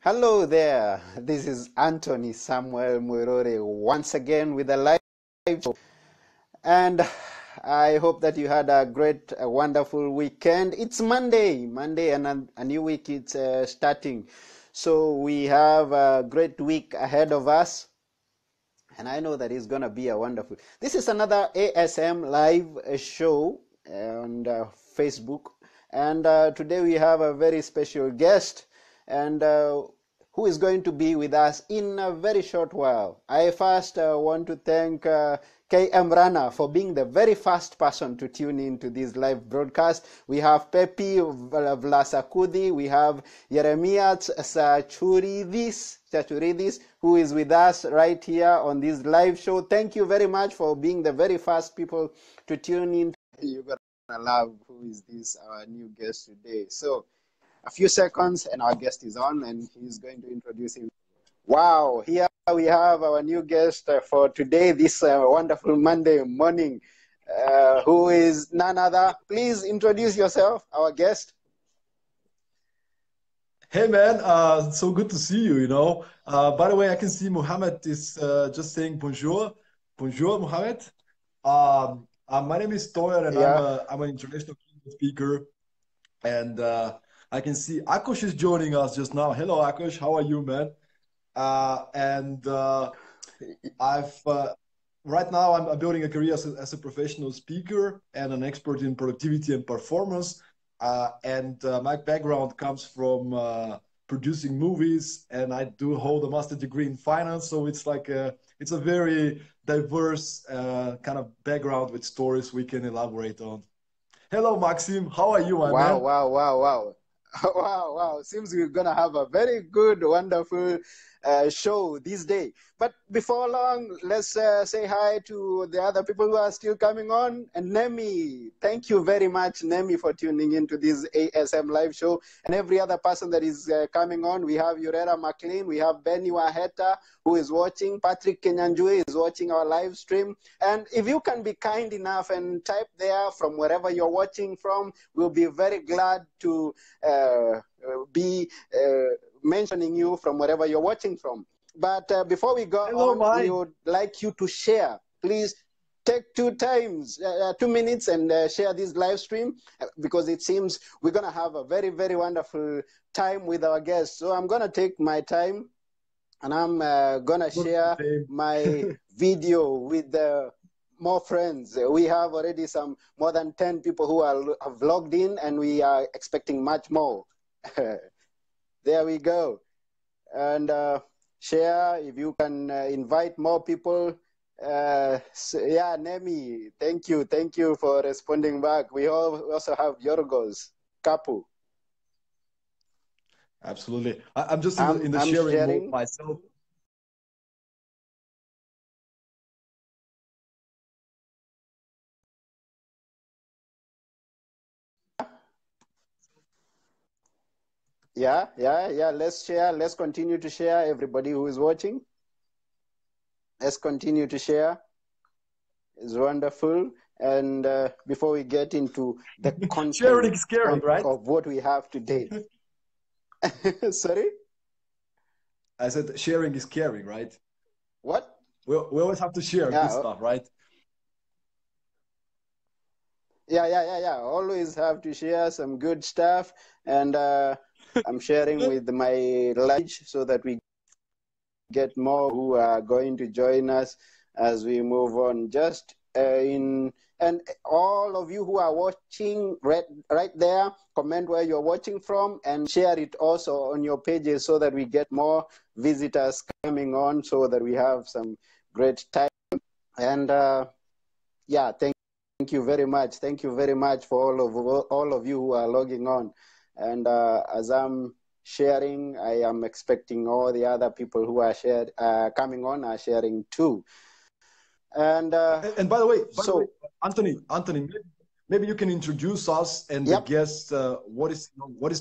Hello there. This is Anthony Samuel Muirore once again with a live show. And I hope that you had a great, wonderful weekend. It's Monday, and a new week is starting. So we have a great week ahead of us. And I know that it's going to be a wonderful. This is another ASM live show on Facebook. And today we have a very special guest. And who is going to be with us in a very short while. I first want to thank KM Rana for being the very first person to tune in to this live broadcast. We have Pepi Vlasakudi, we have Jeremias Chachuridis, who is with us right here on this live show. Thank you very much for being the very first people to tune in. You're going to love who is this, our new guest today. So, a few seconds and our guest is on and he's going to introduce him. Wow, here we have our new guest for today, this wonderful Monday morning, who is none other. Please introduce yourself, our guest. Hey man, so good to see you, By the way, I can see Mohammed is just saying bonjour. Bonjour, Mohammed. My name is Stoyan and I'm an international speaker. And I can see Akush is joining us just now. Hello, Akush. How are you, man? Right now I'm building a career as a professional speaker and an expert in productivity and performance. My background comes from producing movies, and I do hold a master's degree in finance. So it's it's a very diverse kind of background with stories we can elaborate on. Hello, Maxim. How are you, my man? Wow. Wow. Seems we're going to have a very good, wonderful show this day. But before long, let's say hi to the other people who are still coming on. And Nemi, thank you very much, Nemi, for tuning into this ASM live show. And every other person that is coming on. We have Urera McLean, we have Benny Waheta, who is watching. Patrick Kenyanjui is watching our live stream. And if you can be kind enough and type there from wherever you're watching from, we'll be very glad to be mentioning you from wherever you're watching from. But before we go on, we would like you to share. Please take 2 minutes and share this live stream, because it seems we're going to have a very, very wonderful time with our guests. So I'm going to take my time and I'm going to share my video with more friends. We have already more than 10 people who have logged in, and we are expecting much more. There we go. And share, if you can invite more people. Nemi, thank you for responding back. We also have Yorgos Kapu. Absolutely. I'm just in the sharing mode myself. Yeah. Let's share. Let's continue to share, everybody who is watching. Let's continue to share. It's wonderful. And before we get into the content sharing is caring, right? of what we have today. Sorry? I said sharing is caring, right? What? We always have to share good stuff, right? Yeah. Always have to share some good stuff. And I'm sharing with my lunch so that we get more who are going to join us as we move on. And all of you who are watching right there, comment where you're watching from and share it also on your pages so that we get more visitors coming on, so that we have some great time. And thank you very much. Thank you very much for all of you who are logging on. And as I'm sharing, I am expecting all the other people who are coming on are sharing too. And by the way, Anthony, maybe you can introduce us and the guests. What is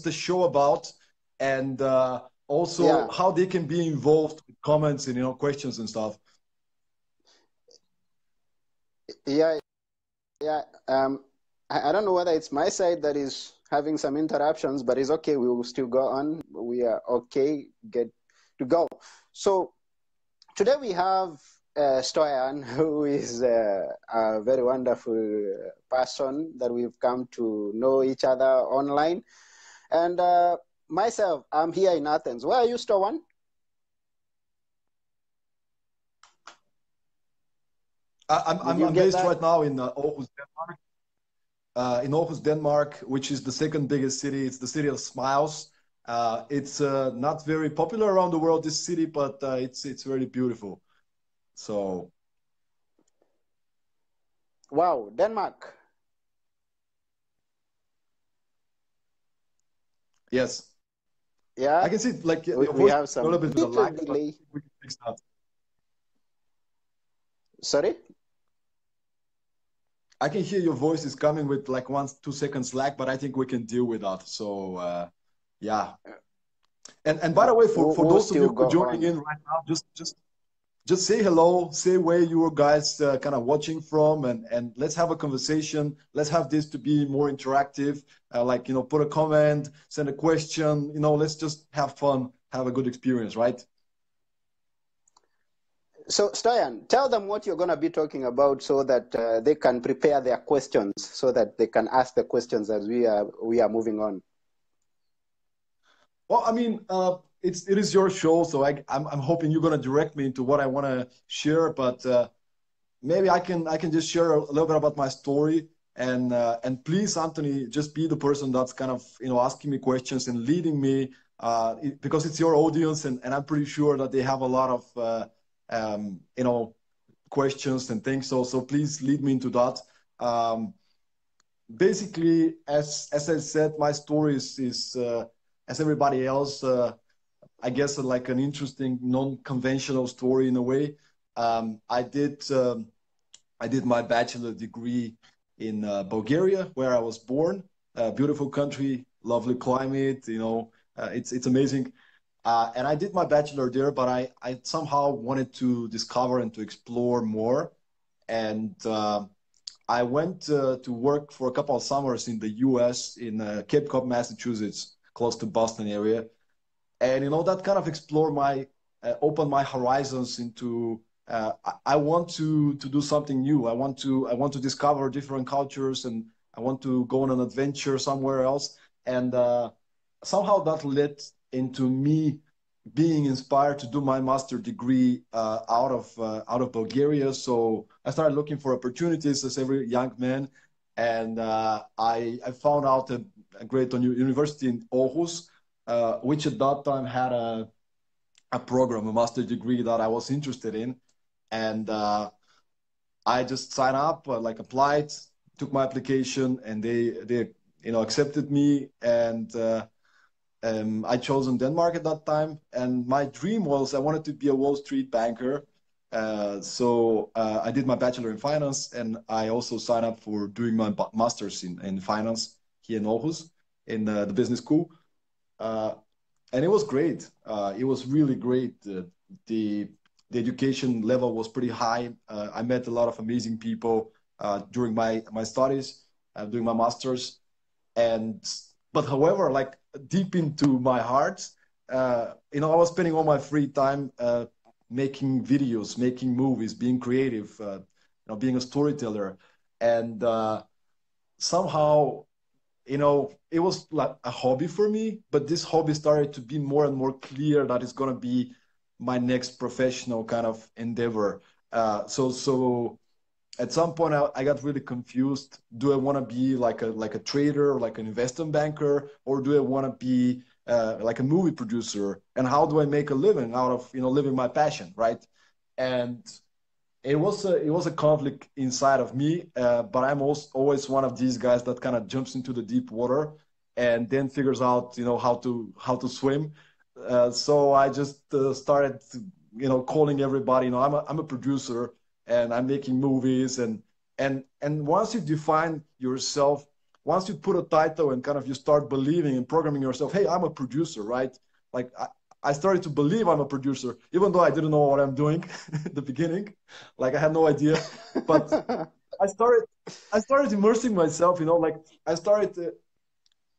the show about, and also how they can be involved with comments and questions and stuff. Yeah. I don't know whether it's my side that is having some interruptions, but it's okay. We will still go on. We are okay, get to go. So today we have Stoyan, who is a very wonderful person that we've come to know each other online. And myself, I'm here in Athens. Where are you, Stoyan? Did you I'm get based that? right now in Aarhus, Denmark. In Aarhus, Denmark, which is the second biggest city. It's the city of smiles. It's not very popular around the world, this city, but it's very beautiful. So Wow, Denmark. yes, Yeah, I can see like your we voice have a little some bit with a little lag, but delay. we can fix that. Sorry? I can hear your voice is coming with like 1-2 seconds lag, but I think we can deal with that. So yeah. And by the way, for We'll those of you still who are go joining on. in right now, just say hello, say where you guys kind of watching from, and let's have a conversation. Let's have this to be more interactive. Like put a comment, send a question. Let's just have fun, have a good experience, right? So, Stoyan, tell them what you're going to be talking about so that they can prepare their questions, so that they can ask the questions as we are moving on. Well, I mean, it is your show, so I'm hoping you're gonna direct me into what I want to share, but maybe I can just share a little bit about my story, and please, Anthony, just be the person that's kind of asking me questions and leading me, because it's your audience, and I'm pretty sure that they have a lot of questions and things. So please lead me into that. Um, Basically, as I said, my story is as everybody else. I guess like an interesting, non-conventional story in a way. Um, I did um, I did my bachelor degree in Bulgaria, where I was born. Beautiful country, lovely climate. It's amazing. And I did my bachelor there, but I somehow wanted to discover and to explore more. And I went to work for a couple of summers in the U.S. in Cape Cod, Massachusetts, close to Boston area, and that kind of explore my open my horizons into I want to do something new. I want to discover different cultures, and I want to go on an adventure somewhere else. And somehow that led into me being inspired to do my master degree out of Bulgaria. So I started looking for opportunities as every young man, and I found out a great university in Aarhus, which at that time had a program, a master degree that I was interested in. And I just signed up, like applied, took my application, and they accepted me. And I chose in Denmark at that time. And my dream was I wanted to be a Wall Street banker. So I did my bachelor in finance, and I also signed up for doing my master's in finance here in Aarhus in the business school. Uh, and it was great. It was really great. The the education level was pretty high. I met a lot of amazing people during my studies, doing my masters. And but however, like deep into my heart, I was spending all my free time making videos, making movies, being creative, being a storyteller, and somehow it was like a hobby for me, but this hobby started to be more and more clear that it's going to be my next professional kind of endeavor. So at some point I got really confused. Do I want to be like a trader, like an investment banker, or do I want to be like a movie producer? And how do I make a living out of living my passion, right? And it was a conflict inside of me, but I'm also always one of these guys that kind of jumps into the deep water and then figures out how to swim. So I just started calling everybody. I'm a producer, and I'm making movies, and once you define yourself, once you put a title and kind of you start believing and programming yourself, hey, I'm a producer, right? Like I started to believe I'm a producer, even though I didn't know what I'm doing at the beginning. Like I had no idea, but I started I started immersing myself, like I started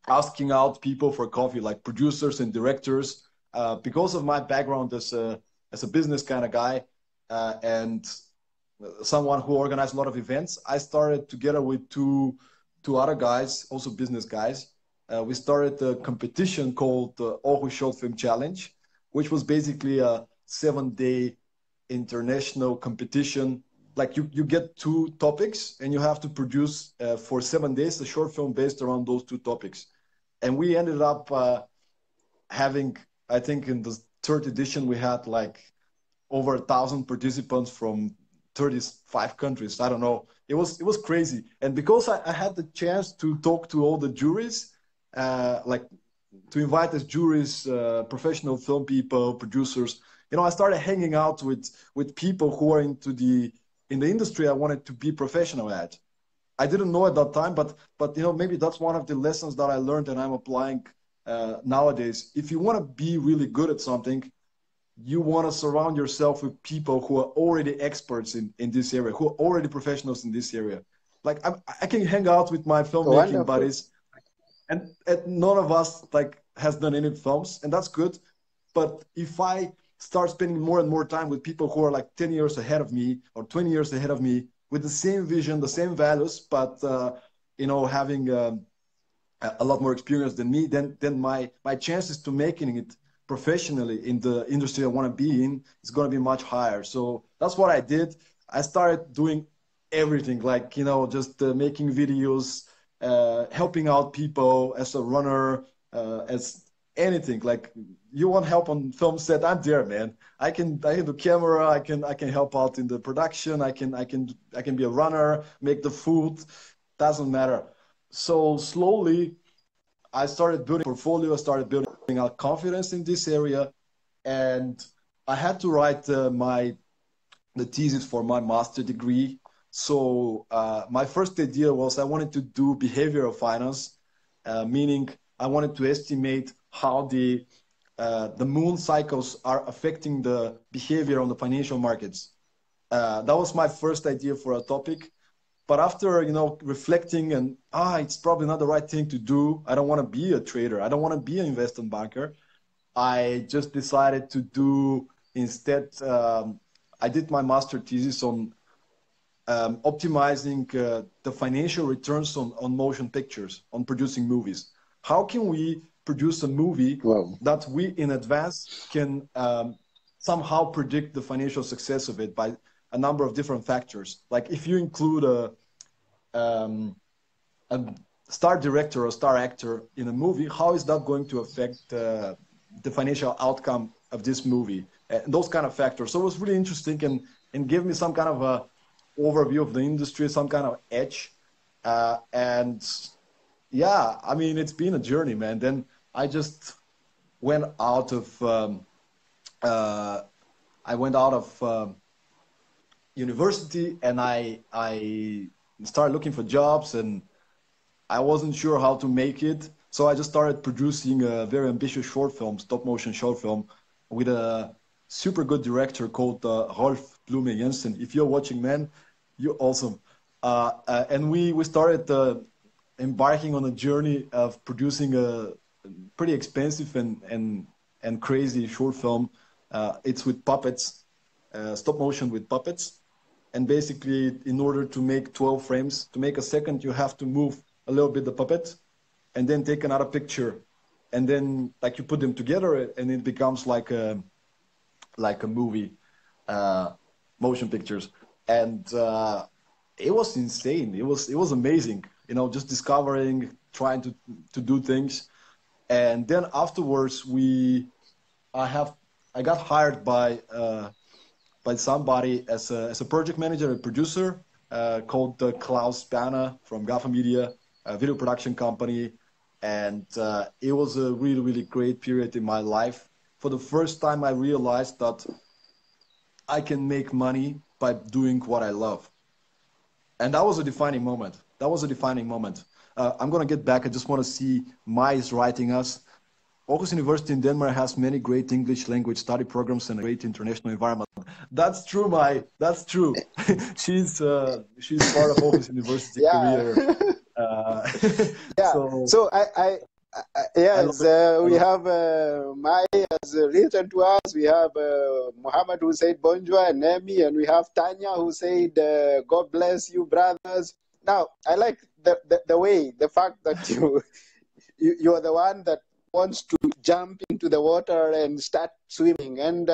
asking out people for coffee, like producers and directors, because of my background as a business kind of guy, and someone who organized a lot of events. I started together with two other guys, also business guys. We started a competition called the Aarhus Short Film Challenge, which was basically a 7-day international competition. Like you get two topics and you have to produce for 7 days a short film based around those two topics. And we ended up having, I think in the third edition, we had like over 1,000 participants from 35 countries. I don't know. It was crazy. And because I had the chance to talk to all the juries, like to invite as juries, professional film people, producers, I started hanging out with people who are in the industry I wanted to be professional at. I didn't know at that time, but maybe that's one of the lessons that I learned and I'm applying nowadays. If you want to be really good at something, you want to surround yourself with people who are already experts in this area, who are already professionals in this area. Like I can hang out with my filmmaking Wonderful. buddies, and none of us like has done any films, and that's good. But if I start spending more and more time with people who are like 10 years ahead of me or 20 years ahead of me with the same vision, the same values, but having a lot more experience than me, then my chances to making it professionally in the industry I want to be in is going to be much higher. So that's what I did. I started doing everything, like just making videos, helping out people as a runner, as anything. Like you want help on film set, I'm there, man. I can do camera. I can help out in the production. I can be a runner, make the food. Doesn't matter. So slowly, I started building portfolio. I started building out confidence in this area, and I had to write the thesis for my master degree. So my first idea was I wanted to do behavioral finance, meaning I wanted to estimate how the moon cycles are affecting the behavior on the financial markets. That was my first idea for a topic. But after reflecting and it's probably not the right thing to do. I don't want to be a trader. I don't want to be an investment banker. I just decided to do instead. I did my master thesis on optimizing the financial returns on motion pictures, on producing movies. How can we produce a movie Wow. that we in advance can somehow predict the financial success of it by a number of different factors? Like if you include um, a star director or star actor in a movie, how is that going to affect the financial outcome of this movie? And those kind of factors. So it was really interesting and gave me some kind of a overview of the industry, some kind of edge. And yeah, I mean, it's been a journey, man. Then I just went out of uh, I went out of university and I started looking for jobs and I wasn't sure how to make it. So I just started producing a very ambitious short film, stop motion short film, with a super good director called Rolf Blume Jensen. If you're watching, man, you're awesome. And we started embarking on a journey of producing a pretty expensive and crazy short film. It's with puppets, stop motion with puppets. And basically, in order to make 12 frames, to make a second, you have to move a little bit the puppet and then take another picture. And then like you put them together and it becomes like a movie, uh, motion pictures. And it was insane. It was amazing, just discovering, trying to do things. And then afterwards, I have I got hired by somebody as a project manager, a producer called Klaus Banner from Gaffa Media, a video production company. And it was a really, really great period in my life. For the first time, I realized that I can make money by doing what I love. And that was a defining moment. That was a defining moment. I'm going to get back. I just want to see Mais writing us. Aarhus University in Denmark has many great English language study programs and a great international environment. That's true, Mai. That's true. She's part of Aarhus University Yeah. career. Uh, Yeah. so So I love yes, it. I we love have Mai has written to us. We have Muhammad who said bonjour and Nemi, and we have Tanya who said God bless you, brothers. Now I like the way, the fact that you are the one that wants to jump into the water and start swimming, and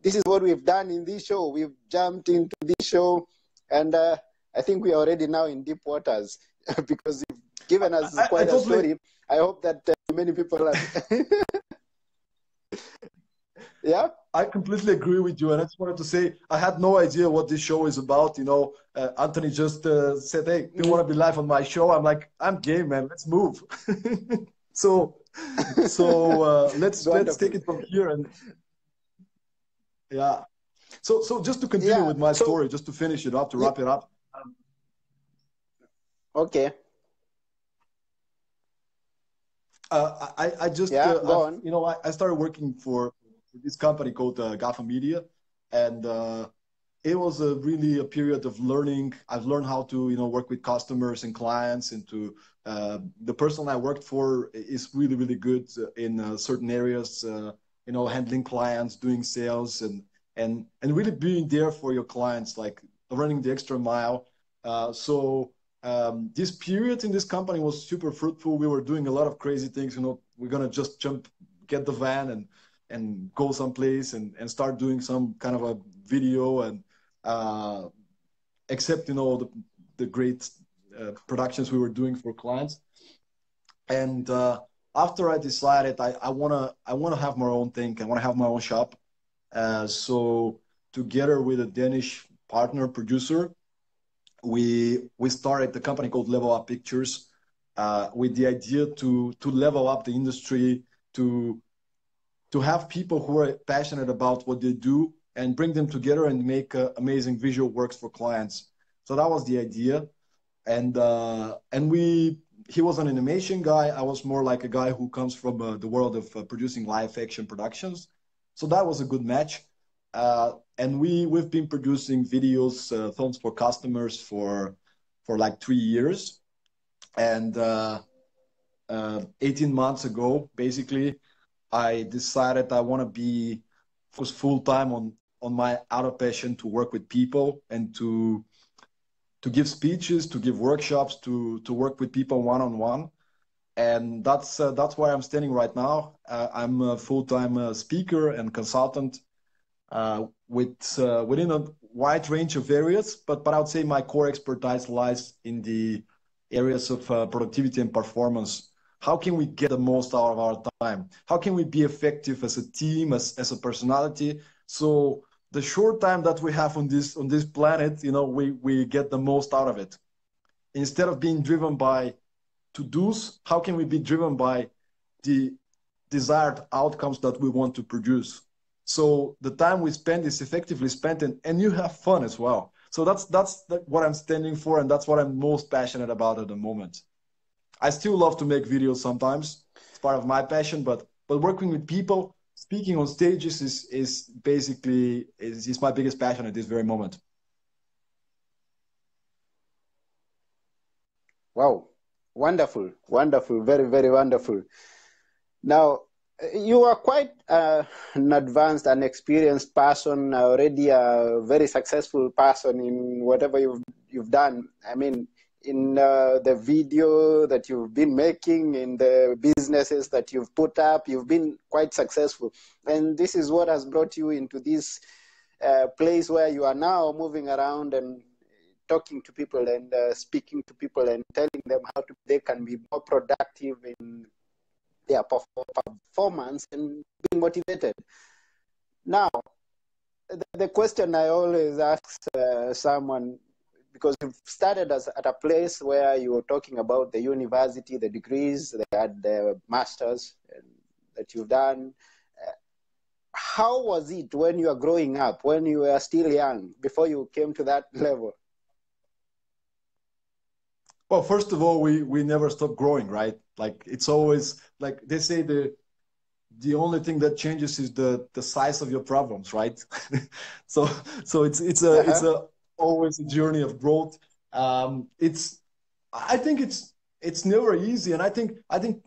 this is what we've done in this show. We've jumped into this show, and I think we are already now in deep waters because you've given us I quite a totally story. I hope that many people are. Yeah. I completely agree with you, and I just wanted to say I had no idea what this show is about. Anthony just said, "Hey, do you want to be live on my show?" I'm like, "I'm game, man. Let's move." so, let's Wonderful. take it from here, and yeah. So just to continue Yeah. with my So story, just to finish it up, to wrap it up. okay. I just Yeah. Go on. I started working for this company called GAFA Media, and it was really a period of learning. I've learned how to work with customers and clients, and to the person I worked for is really really good in certain areas. Handling clients, doing sales, and really being there for your clients, like running the extra mile. This period in this company was super fruitful. We were doing a lot of crazy things. We're gonna just jump, get the van, and go someplace and start doing some kind of a video and uh, accept the great productions we were doing for clients. And after I decided I wanna have my own thing. I wanna have my own shop. So together with a Danish partner producer, we started the company called Level Up Pictures, with the idea to level up the industry, to have people who are passionate about what they do and bring them together and make amazing visual works for clients. So that was the idea, and he was an animation guy. I was more like a guy who comes from the world of producing live action productions. So that was a good match. And we've been producing videos, films for customers for like 3 years. And 18 months ago, basically, I decided I want to be focused full time on my outer passion to work with people and to give speeches, to give workshops, to work with people one on one. And that's where I'm standing right now. I'm a full time speaker and consultant within a wide range of areas, but I would say my core expertise lies in the areas of productivity and performance. How can we get the most out of our time? How can we be effective as a team, as a personality? So the short time that we have on this planet, we get the most out of it. Instead of being driven by to-dos, how can we be driven by the desired outcomes that we want to produce? So the time we spend is effectively spent, and you have fun as well. So that's what I'm standing for, and that's what I'm most passionate about at the moment. I still love to make videos sometimes. It's part of my passion, but working with people, speaking on stages is basically is my biggest passion at this very moment. Wow. Wonderful. Wonderful. Very, very wonderful. Now, you are quite an advanced and experienced person, already a very successful person in whatever you've done. I mean, in the video that you've been making, in the businesses that you've put up, you've been quite successful. And this is what has brought you into this place where you are now moving around and talking to people and speaking to people and telling them how they can be more productive in their performance and being motivated. Now, the question I always ask someone, because you've started at a place where you were talking about the university, the degrees, they had the masters that you've done. How was it when you were growing up, when you were still young, before you came to that level? Well, first of all, we never stop growing, right? Like it's always like they say the only thing that changes is the size of your problems, right? so it's Uh-huh. a always a journey of growth. It's I think it's never easy, and I think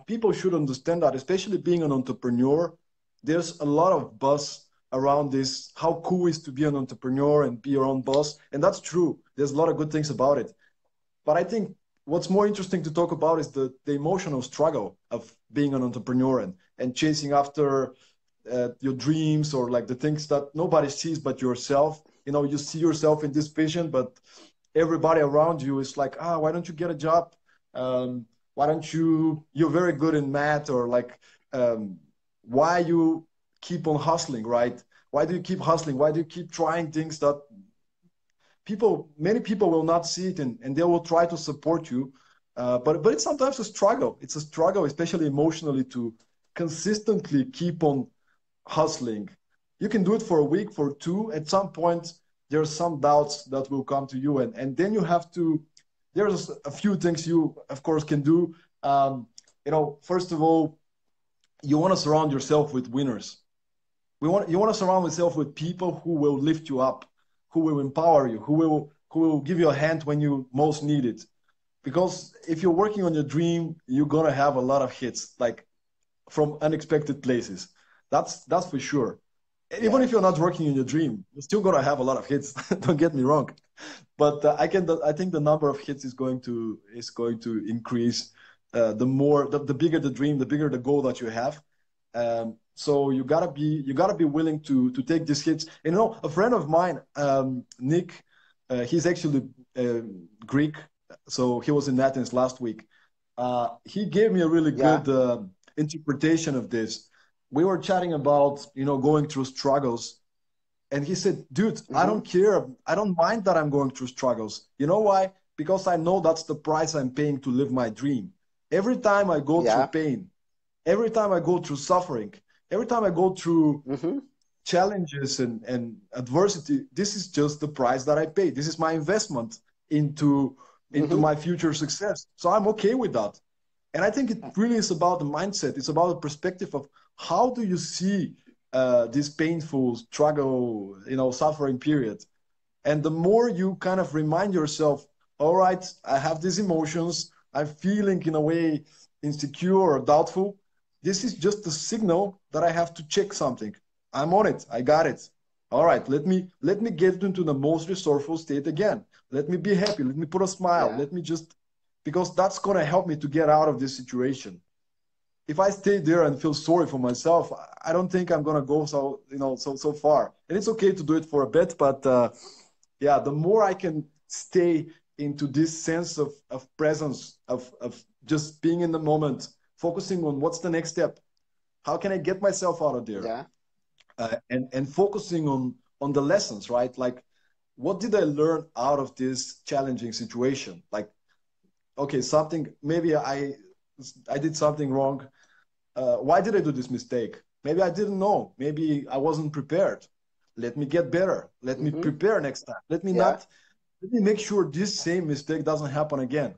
people should understand that, especially being an entrepreneur. There's a lot of buzz around this, how cool it is to be an entrepreneur and be your own boss, and that's true. There's a lot of good things about it. But I think what's more interesting to talk about is the emotional struggle of being an entrepreneur and chasing after your dreams, or like the things that nobody sees but yourself. You know, you see yourself in this vision, but everybody around you is like, ah, why don't you get a job? Why don't you, you're very good in math, or like, um, why you keep on hustling, right? Why do you keep hustling? Why do you keep trying things that many people will not see it, and they will try to support you. But it's sometimes a struggle. It's a struggle, especially emotionally, to consistently keep on hustling. You can do it for a week, for two. At some point, there's some doubts that will come to you, and then you have to. There's a few things you, of course, can do. First of all, you want to surround yourself with winners. You want to surround yourself with people who will lift you up, who will empower you, who will give you a hand when you most need it. Because if you're working on your dream, you're gonna have a lot of hits, like from unexpected places. That's for sure. Even Yeah. if you're not working in your dream, you're still gonna have a lot of hits. Don't get me wrong, but I think the number of hits is going to increase. The bigger the dream, the bigger the goal that you have. So you gotta be willing to take these hits. And a friend of mine, Nick, he's actually Greek, so he was in Athens last week. He gave me a really Yeah. good interpretation of this. We were chatting about going through struggles, and he said, dude, I Mm-hmm. don't care. I don't mind that I'm going through struggles. You know why? Because I know that's the price I'm paying to live my dream. Every time I go through Yeah. pain, every time I go through suffering, every time I go through Mm-hmm. challenges and adversity, this is just the price that I pay. This is my investment into Mm-hmm. my future success. So I'm okay with that. And I think it really is about the mindset. It's about the perspective of how do you see this painful struggle, suffering period. And the more you kind of remind yourself, all right, I have these emotions, I'm feeling in a way insecure or doubtful. This is just a signal that I have to check something. I'm on it. I got it. All right, let me get into the most resourceful state again. Let me be happy. Let me put a smile. Yeah. Let me just, because that's gonna help me to get out of this situation. If I stay there and feel sorry for myself, I don't think I'm gonna go so far. And it's okay to do it for a bit, but yeah, the more I can stay into this sense of presence, of just being in the moment, focusing on what's the next step, how can I get myself out of there, Yeah. and focusing on the lessons, right? Like, what did I learn out of this challenging situation? Like, okay, something, maybe I did something wrong. Why did I do this mistake? Maybe I didn't know. Maybe I wasn't prepared. Let me get better. Let me Mm-hmm. prepare next time. Yeah. Let me make sure this same mistake doesn't happen again.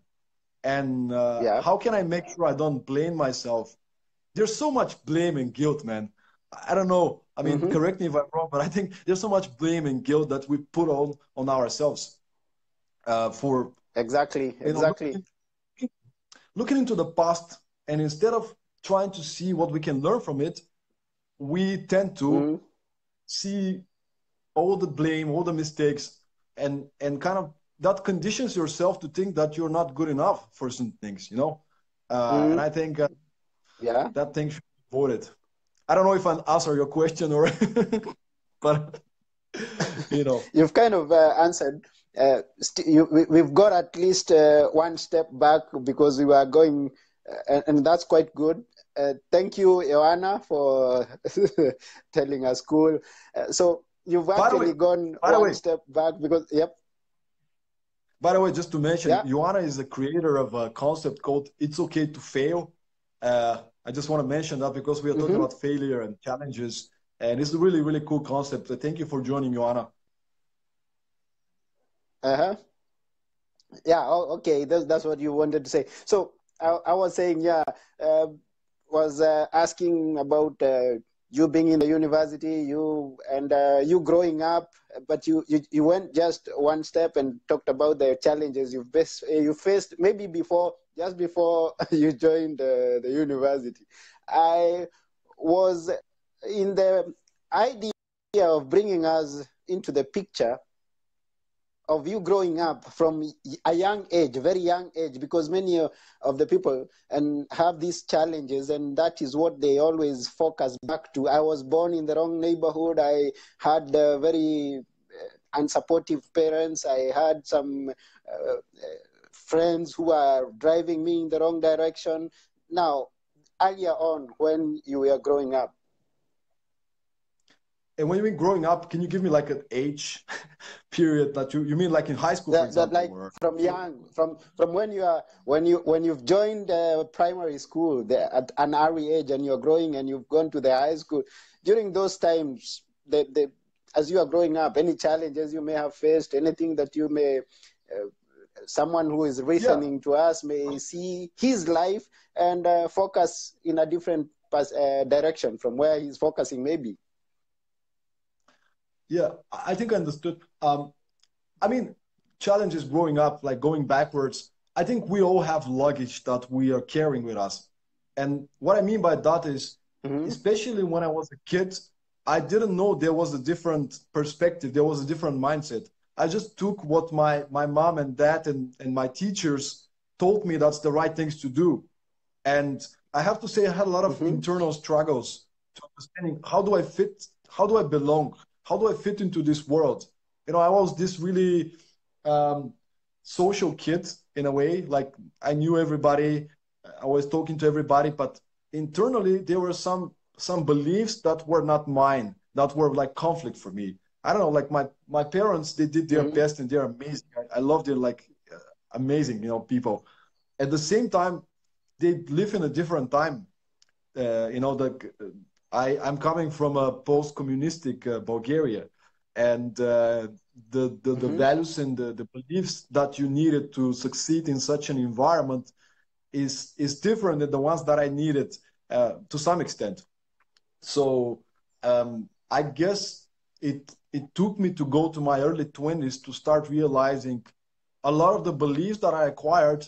And Yeah. how can I make sure I don't blame myself? There's so much blame and guilt, man. I don't know. I mean, Mm-hmm. correct me if I'm wrong, but I think there's so much blame and guilt that we put on ourselves for Exactly. you know Exactly. looking into the past, and instead of trying to see what we can learn from it, we tend to Mm-hmm. see all the blame, all the mistakes, and kind of that conditions yourself to think that you're not good enough for some things, and Mm-hmm. I think Yeah. that thing should be avoided. I don't know if I answer your question or, but you know, You've kind of answered. We've got at least one step back because we were going, and that's quite good. Thank you, Joanna, for telling us cool. So you've by the way, actually gone by the one way, step back because, yep, just to mention, yeah. Joanna is the creator of a concept called "It's Okay to Fail." I just want to mention that because we are talking Mm-hmm. about failure and challenges, and it's a really, really cool concept. So thank you for joining, Joanna. Uh-huh. Yeah. Oh, okay. That's what you wanted to say. So I was saying, yeah. Uh, was asking about you being in the university, you growing up, but you went just one step and talked about the challenges you faced maybe before, just before you joined the university. I was in the idea of bringing us into the picture of you growing up from a young age, very young age, because many of the people and have these challenges, and that is what they always focus back to. I was born in the wrong neighborhood. I had very unsupportive parents. I had some friends who are driving me in the wrong direction. Now, earlier on, when you were growing up, And when you mean growing up, can you give me like an age period that you mean like in high school, for that example, like or? from young, from when you are when you've joined primary school at an early age, and you're growing and you've gone to the high school, during those times, as you are growing up, any challenges you may have faced, anything that you may someone who is Yeah, listening to us may see his life and focus in a different direction from where he's focusing maybe. yeah, I think I understood. I mean, challenges growing up, like going backwards. I think we all have luggage that we are carrying with us. And what I mean by that is, Mm-hmm. especially when I was a kid, I didn't know there was a different perspective, there was a different mindset. I just took what my mom and dad and my teachers told me that's the right things to do. And I have to say, I had a lot of Mm-hmm. internal struggles to understanding how do I fit, how do I belong, how do I fit into this world. I was this really um, social kid in a way. Like I knew everybody, I was talking to everybody, but internally there were some beliefs that were not mine, that were like conflict for me. I don't know, like my parents, they did their Mm-hmm. best and they're amazing. I love their like amazing, people. At the same time, they live in a different time. I'm coming from a post-communistic Bulgaria, and the Mm-hmm. values and the beliefs that you needed to succeed in such an environment is different than the ones that I needed to some extent. So I guess it took me to go to my early 20s to start realizing a lot of the beliefs that I acquired,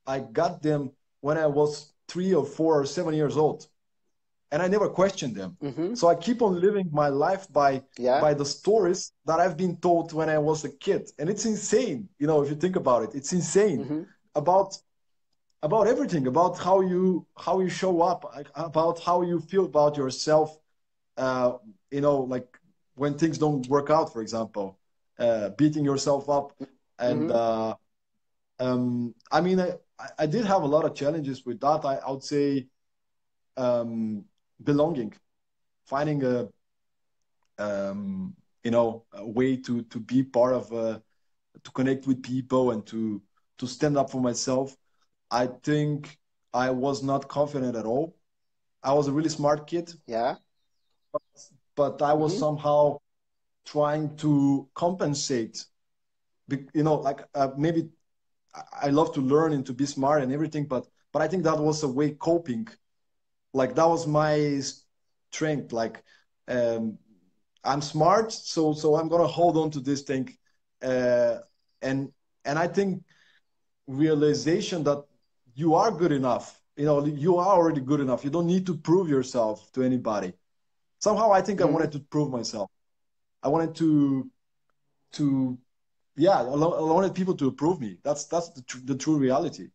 I got them when I was 3 or 4 or 7 years old, and I never questioned them. Mm-hmm. So I keep on living my life by Yeah. by the stories that I've been told when I was a kid, and it's insane. If you think about it, it's insane Mm-hmm. about about everything, about how you show up, about how you feel about yourself. Uh, like when things don't work out, for example, beating yourself up, and Mm-hmm. I mean, I did have a lot of challenges with that. I would say um, belonging, finding a way to be part of, to connect with people and to stand up for myself. I think I was not confident at all. I was a really smart kid, Yeah. but I was Mm-hmm. somehow trying to compensate. Like maybe I love to learn and to be smart and everything, but I think that was a way coping. Like that was my strength. Like um, I'm smart, so I'm gonna hold on to this thing, uh, and and I think realization that you are good enough. You are already good enough. You don't need to prove yourself to anybody. Somehow, I think I Mm-hmm. wanted to prove myself. I wanted to yeah, I wanted people to approve me. That's the true reality.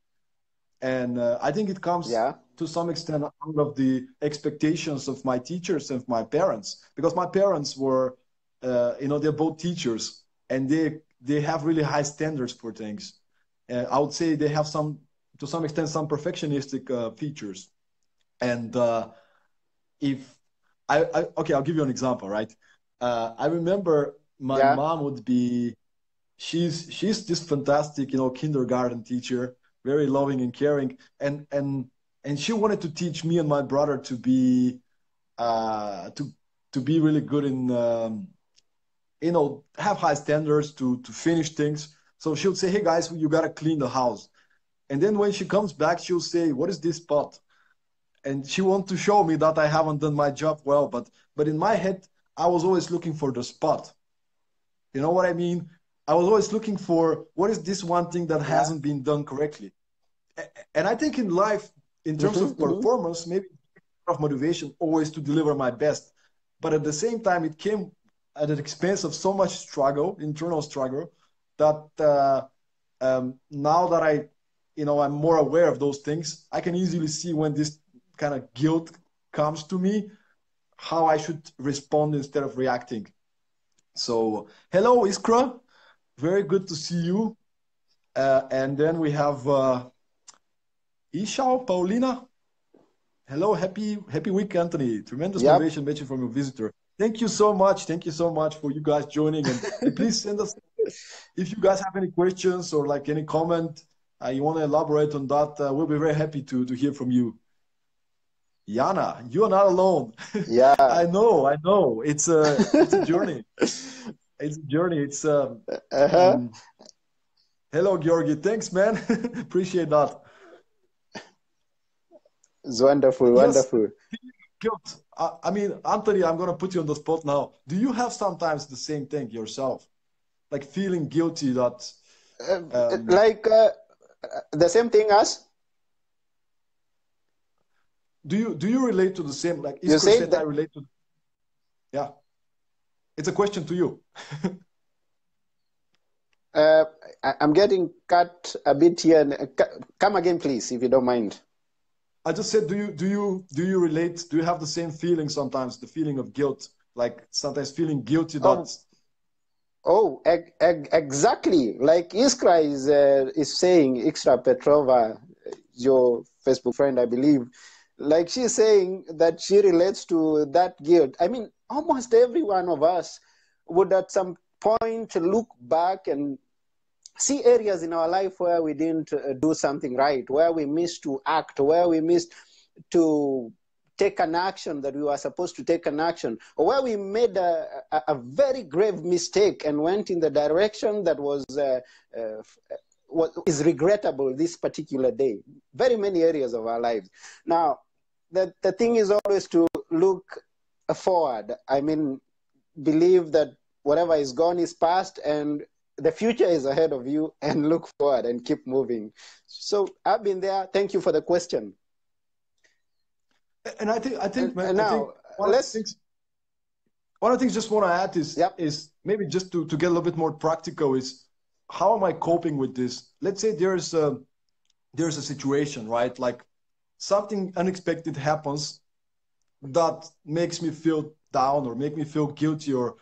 And I think it comes Yeah. to some extent out of the expectations of my teachers and my parents, because my parents were, they're both teachers, and they have really high standards for things. I would say they have to some extent, some perfectionistic features. And if okay, I'll give you an example, right? I remember my Yeah. mom would be she's this fantastic, kindergarten teacher, very loving and caring, and she wanted to teach me and my brother to be to be really good in have high standards to finish things. So she would say, "Hey guys, you gotta clean the house." And then when she comes back, she'll say, "What is this pot?" and she want to show me that I haven't done my job well. But in my head, I was always looking for the spot. You know what I mean? I was always looking for what is this one thing that Yeah. hasn't been done correctly. And I think in life, in terms Mm-hmm, of mm-hmm. performance, maybe of motivation always to deliver my best. But at the same time, it came at the expense of so much struggle, internal struggle, that now that I'm more aware of those things, I can easily see when this kind of guilt comes to me, how I should respond instead of reacting. So, hello, Iskra. Very good to see you. And then we have Ishao, Paulina. Hello, happy week, Anthony. Tremendous Yep. motivation mentioned from your visitor. Thank you so much. Thank you so much for you guys joining. And please send us, if you guys have any questions or like any comment, you want to elaborate on that, we'll be very happy to hear from you. Yana, you are not alone. Yeah. I know. It's a journey. It's a journey. Uh-huh. Um, hello, Georgi. Thanks, man. Appreciate that. It's wonderful, Yes, wonderful. guilt. I mean, Anthony, I'm gonna put you on the spot now. Do you have sometimes the same thing yourself, like feeling guilty that? Uh, Um, like the same thing as do you relate to the same? Like you Iskra said said, I that. relate to. Yeah, it's a question to you. Uh, I'm getting cut a bit here. Come again, please, if you don't mind. I just said, do you relate? Do you have the same feeling sometimes? The feeling of guilt, like sometimes feeling guilty that. Oh, oh, exactly. Like Iskra is saying, Iskra Petrova, your Facebook friend, I believe. Like she's saying that she relates to that guilt. I mean, almost every one of us would at some point look back and see areas in our life where we didn't do something right, where we missed to act, where we missed to take an action that we were supposed to take an action, or where we made a very grave mistake and went in the direction that uh, what is regrettable this particular day. Very many areas of our lives. Now, the thing is always to look forward. I mean, believe that whatever is gone is past and the future is ahead of you, and look forward and keep moving. So I've been there. Thank you for the question. And I think, man, And I think now one of the let's, things, one of the things just want to add is yep. is maybe just to get a little bit more practical is how am I coping with this? Let's say there's a situation, right? Like something unexpected happens that makes me feel down or make me feel guilty or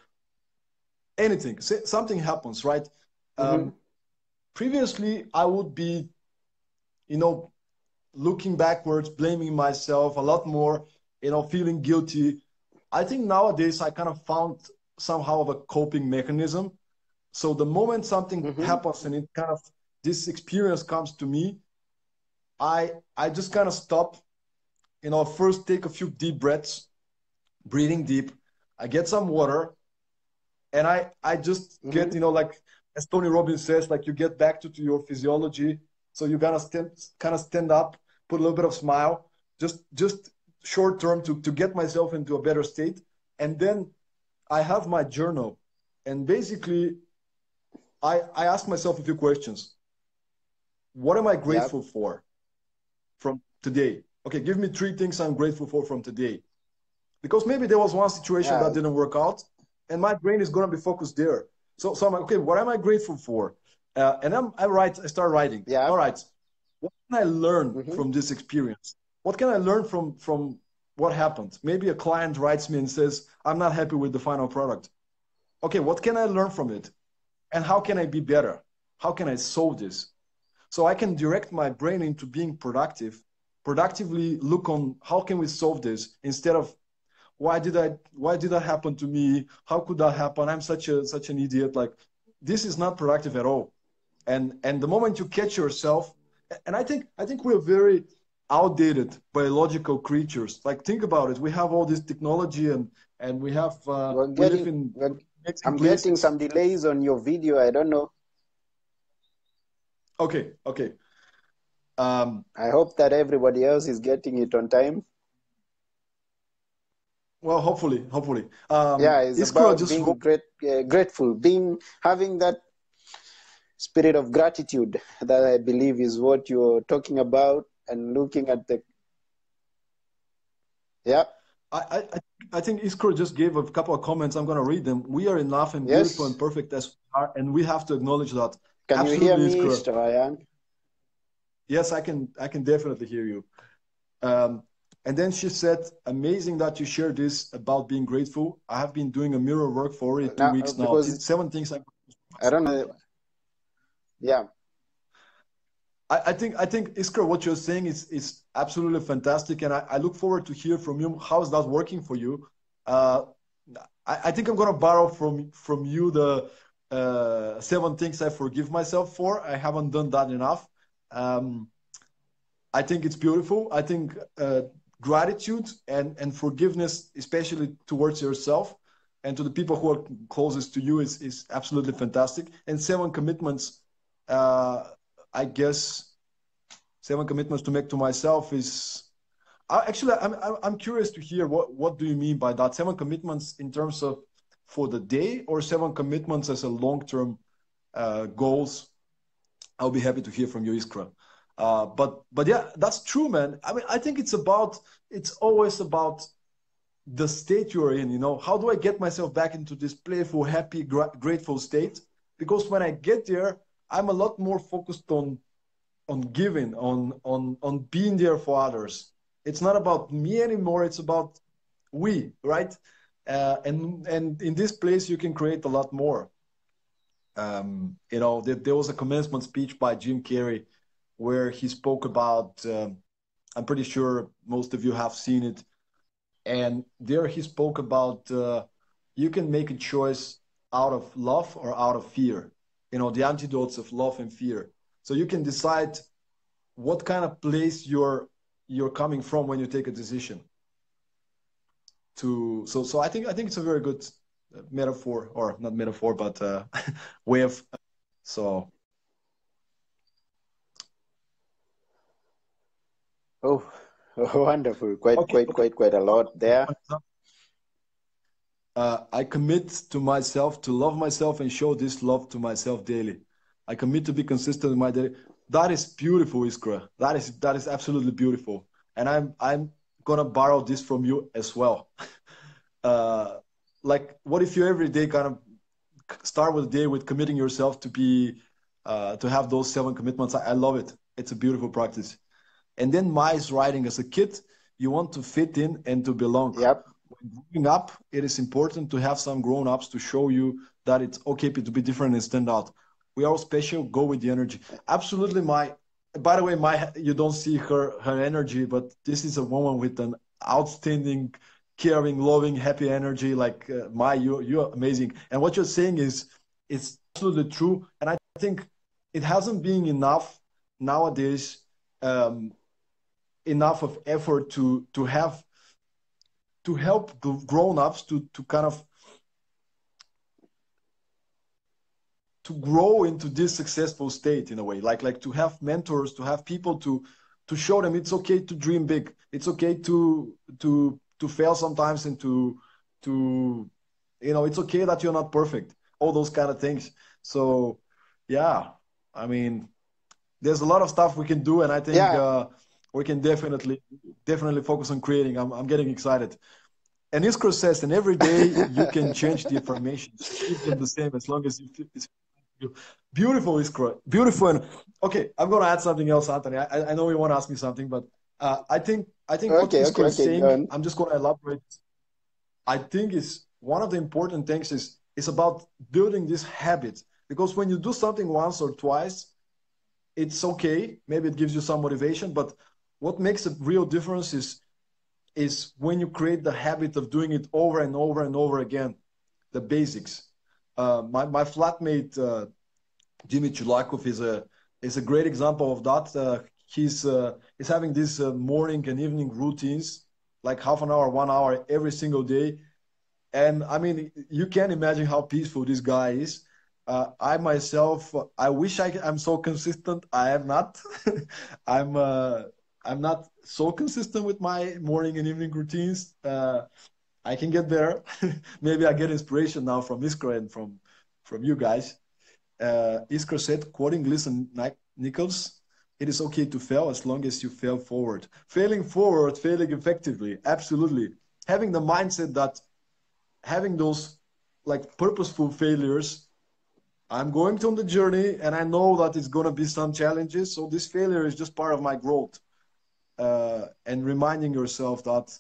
anything. Say, something happens, right? Mm-hmm. Um, Previously, I would be, you know, looking backwards, blaming myself a lot more, feeling guilty. I think nowadays I kind of found somehow of a coping mechanism. So the moment something Mm-hmm. happens and it kind of this experience comes to me, I just kind of stop, first take a few deep breaths, breathing deep. I get some water, and I just Mm-hmm. get, like as Tony Robbins says, like you get back to your physiology. So you gotta stand up, put a little bit of smile, just short term to get myself into a better state. And then I have my journal, and basically I ask myself a few questions. What am I Yep. grateful for from today? Okay, give me three things I'm grateful for from today. Because maybe there was one situation Yeah. that didn't work out, and my brain is going to be focused there. So I'm like, okay, what am I grateful for? And I start writing. All Yep. right, what can I learn Mm-hmm. from this experience? What can I learn from what happened? Maybe a client writes me and says, I'm not happy with the final product. Okay, what can I learn from it? And how can I be better? How can I solve this? So I can direct my brain into being productively look on how can we solve this instead of why did that happen to me? How could that happen? I'm such an idiot. Like this is not productive at all. And the moment you catch yourself, and I think we're very outdated biological creatures. Like think about it. We have all this technology and We're we live getting. in We're, amazing I'm getting places. some delays on your video. I don't know. Okay. Um, I hope that everybody else is getting it on time. Well, hopefully. Yeah, it's Iskra about just being wrote. grateful, being having that spirit of gratitude that I believe is what you're talking about, and looking at the yeah. I, I, I I think Iskra just gave a couple of comments. I'm going to read them. We are enough and beautiful and Yes, perfect as we are, and we have to acknowledge that. can you hear Absolutely, me, Iskra. Stoyan? Yes, I can definitely hear you. Um, and then she said, amazing that you share this about being grateful. I have been doing a mirror work for already two Now weeks now. because Seven things I don't know. Yeah, I think Iskra, what you're saying is absolutely fantastic, and I look forward to hear from you. How's that working for you? Uh, I think I'm gonna borrow from you the seven things I forgive myself for. I haven't done that enough. Um, I think it's beautiful. I think gratitude and forgiveness, especially towards yourself and to the people who are closest to you, is absolutely fantastic. And seven commitments, uh, I guess, seven commitments to make to myself is. Actually, I'm curious to hear what do you mean by that? Seven commitments in terms of for the day, or seven commitments as a long-term goals. I'll be happy to hear from you, Iskra. But yeah, that's true, man. I mean, I think it's always about the state you're in. You know, how do I get myself back into this playful, happy, grateful state? Because when I get there, I'm a lot more focused on giving, on being there for others. It's not about me anymore. It's about we, right? And in this place, you can create a lot more. You know, there was a commencement speech by Jim Carrey where he spoke about. I'm pretty sure most of you have seen it, and there he spoke about you can make a choice out of love or out of fear. You know, the antidotes of love and fear. So you can decide what kind of place you're coming from when you take a decision. So I think it's a very good metaphor, or not metaphor, but way of so. oh, wonderful, quite Okay, quite okay. quite quite a lot there. I commit to myself to love myself and show this love to myself daily. I commit to be consistent in my daily. That is beautiful, Iskra. That is absolutely beautiful. And I'm gonna borrow this from you as well. Uh, like, what if you every day kind of start with the day with committing yourself to be to have those seven commitments? I love it. It's a beautiful practice. And then Mai's writing, as a kid, you want to fit in and to belong. Yep. When growing up, it is important to have some grown-ups to show you that it's okay to be different and stand out. We are all special, go with the energy. Absolutely, my. By the way, my you don't see her energy, but this is a woman with an outstanding, caring, loving, happy energy. Like my, you're amazing. And what you're saying is absolutely true. And I think it hasn't been enough nowadays. Um, Enough of effort to have to help grown-ups to kind of to grow into this successful state in a way, like to have mentors, to have people to show them it's okay to dream big, it's okay to fail sometimes, and to it's okay that you're not perfect, all those kind of things. So yeah, I mean, there's a lot of stuff we can do, and I think Yeah. we can definitely focus on creating. I'm getting excited. And Iskra says, and every day you can change the affirmations, keep them the same as long as you feel it's you. Beautiful, Iskra, beautiful. And okay, I'm gonna add something else, Anthony. I know you want to ask me something, but I think what Okay. Okay. Iskra is Okay. Go saying, on. I'm just gonna elaborate. I think is one of the important things is about building this habit, because when you do something once or twice, it's okay. Maybe it gives you some motivation, but what makes a real difference is when you create the habit of doing it over and over and over again, the basics. My flatmate Jimmy Chulakov is a great example of that. He's having these morning and evening routines, like half an hour, 1 hour every single day, and I mean, you can imagine how peaceful this guy is. I myself, I wish I'm so consistent. I am not. I'm uh, I'm not so consistent with my morning and evening routines. I can get there. Maybe I get inspiration now from Iskra and from you guys. Iskra said, quoting Listen Nichols, it is okay to fail as long as you fail forward. Failing forward, failing effectively, absolutely. Having the mindset that having those like purposeful failures, I'm going on the journey and I know that it's going to be some challenges. So this failure is just part of my growth. And reminding yourself that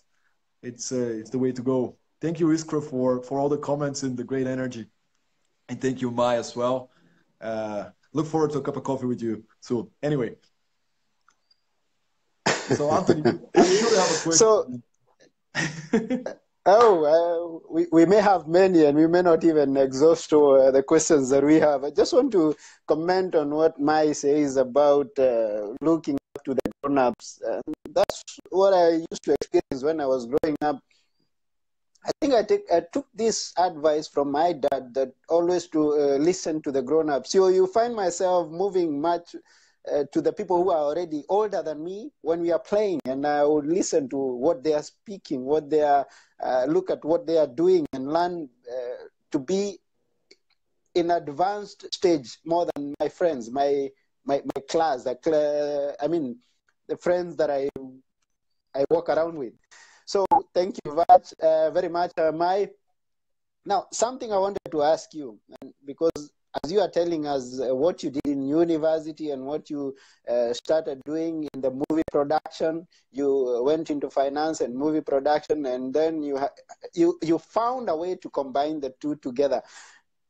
it's the way to go. Thank you, Iskra, for all the comments and the great energy. And thank you, Mai, as well. Look forward to a cup of coffee with you soon. Anyway, so Anthony, I'm sure you have a So, question. we may have many and we may not even exhaust the questions that we have. I just want to comment on what Mai says about looking up to the grown-ups. That's what I used to experience when I was growing up. I think I took this advice from my dad that always to listen to the grown-ups. So you find myself moving much to the people who are already older than me when we are playing, and I would listen to what they are speaking, what they are, look at what they are doing, and learn to be in advanced stage more than my friends, my class, I mean, the friends that I walk around with. So thank you very much, Mai. Now, something I wanted to ask you, because as you are telling us what you did in university and what you started doing in the movie production, you went into finance and movie production, and then you found a way to combine the two together.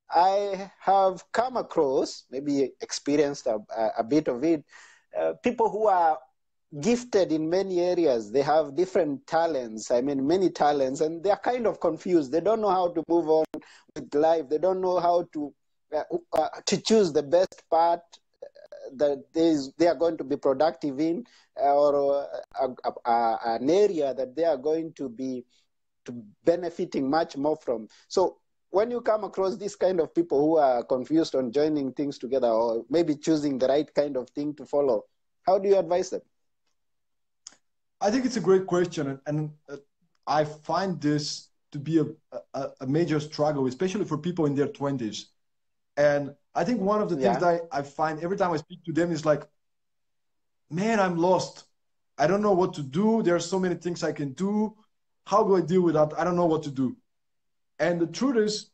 I have come across, maybe experienced a bit of it, people who are gifted in many areas. They have different talents, many talents, and they're kind of confused. They don't know how to move on with life. They don't know how to choose the best part that they are going to be productive in, or an area that they are going to be benefiting much more from. So when you come across this kind of people who are confused on joining things together, or maybe choosing the right kind of thing to follow, how do you advise them? I think it's a great question, and I find this to be a major struggle, especially for people in their 20s. And I think one of the things that I find every time I speak to them is like, man, I'm lost. I don't know what to do. There are so many things I can do. How do I deal with that? I don't know what to do. And the truth is,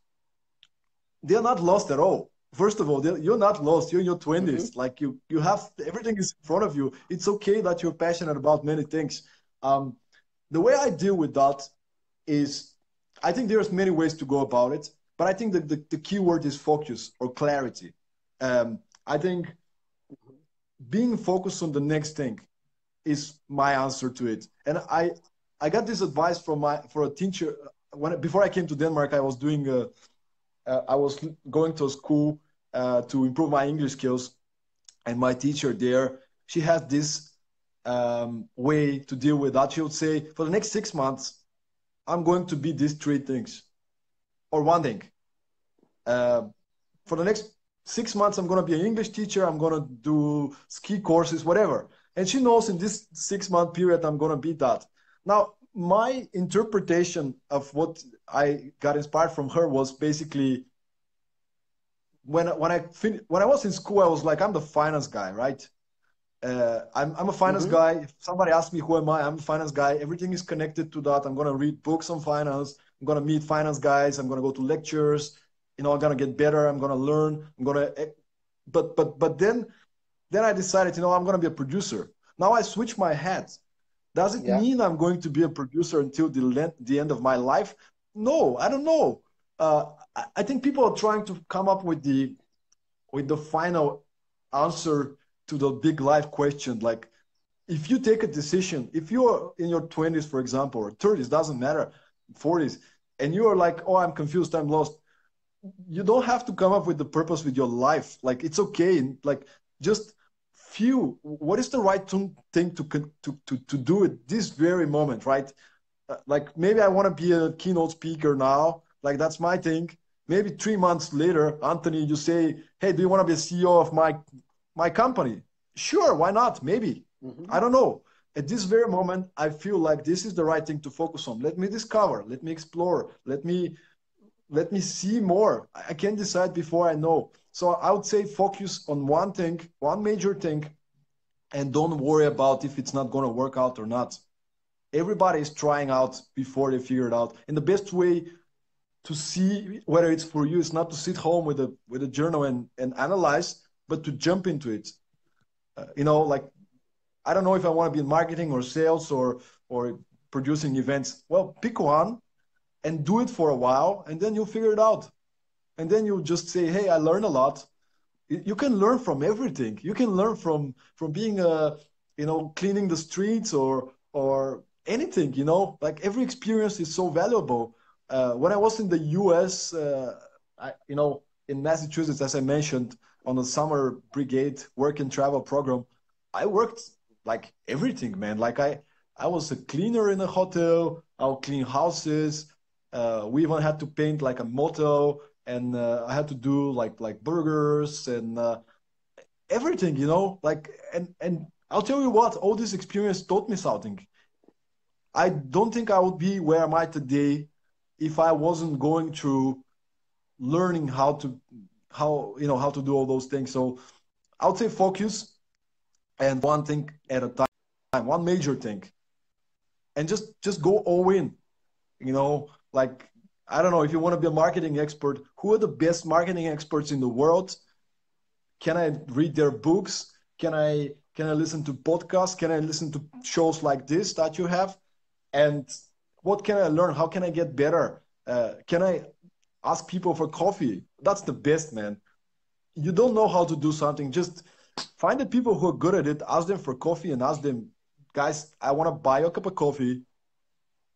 they're not lost at all. First of all, you're not lost. You're in your 20s. Like you have everything is in front of you. It's okay that you're passionate about many things. The way I deal with that is, I think there's many ways to go about it, but I think that the key word is focus or clarity. I think being focused on the next thing is my answer to it. And I got this advice for a teacher before I came to Denmark. I was I was going to a school to improve my English skills, and my teacher there, she had this way to deal with that. She would say, for the next 6 months, I'm going to be these three things, or one thing. For the next 6 months, I'm going to be an English teacher. I'm going to do ski courses, whatever. And she knows in this 6-month period, I'm going to be that. Now, my interpretation of what I got inspired from her was basically when I was in school, I was like, I'm the finance guy, right? I'm a finance guy. If somebody asks me who am I, I'm a finance guy. Everything is connected to that. I'm going to read books on finance. I'm going to meet finance guys. I'm going to go to lectures. I'm going to get better. I'm going to learn. But then I decided, I'm going to be a producer. Now I switch my hat. Does it mean I'm going to be a producer until the end of my life? No, I don't know. I think people are trying to come up with the final answer to the big life question. Like, if you take a decision, if you're in your 20s, for example, or 30s, doesn't matter, 40s, and you are like, oh, I'm confused, I'm lost. You don't have to come up with the purpose with your life. Like, it's okay. Like, just feel what is the right thing to do at this very moment, right? Like, maybe I want to be a keynote speaker now. Like, that's my thing. Maybe 3 months later, Anthony, you say, hey, do you want to be a CEO of my company? Sure, why not? Maybe. I don't know. At this very moment, I feel like this is the right thing to focus on. Let me discover, let me explore, let me see more. I can decide before I know. So I would say focus on one thing, one major thing, and don't worry about if it's not going to work out or not. Everybody is trying out before they figure it out. And the best way to see whether it's for you is not to sit home with a journal and analyze, but to jump into it. Like I don't know if I want to be in marketing or sales or producing events. Well, pick one and do it for a while, and then you'll figure it out. And then you'll just say, "Hey, I learned a lot." You can learn from everything. You can learn from being cleaning the streets or anything. Like every experience is so valuable. When I was in the U.S., in Massachusetts, as I mentioned, on the summer brigade work and travel program, I worked like everything, man. Like I was a cleaner in a hotel. I'll clean houses. We even had to paint like a motel, and I had to do like burgers and everything, like and I'll tell you what, all this experience taught me something. I don't think I would be where am I today if I wasn't going through learning how to do all those things. So I would say focus and one thing at a time, one major thing, and just go all in. Like I don't know if you want to be a marketing expert. Who are the best marketing experts in the world? Can I read their books? Can I listen to podcasts? Can I listen to shows like this that you have? And what can I learn? How can I get better? Can I ask people for coffee? That's the best, man. You don't know how to do something, just find the people who are good at it, ask them for coffee and ask them, guys, I want to buy a cup of coffee.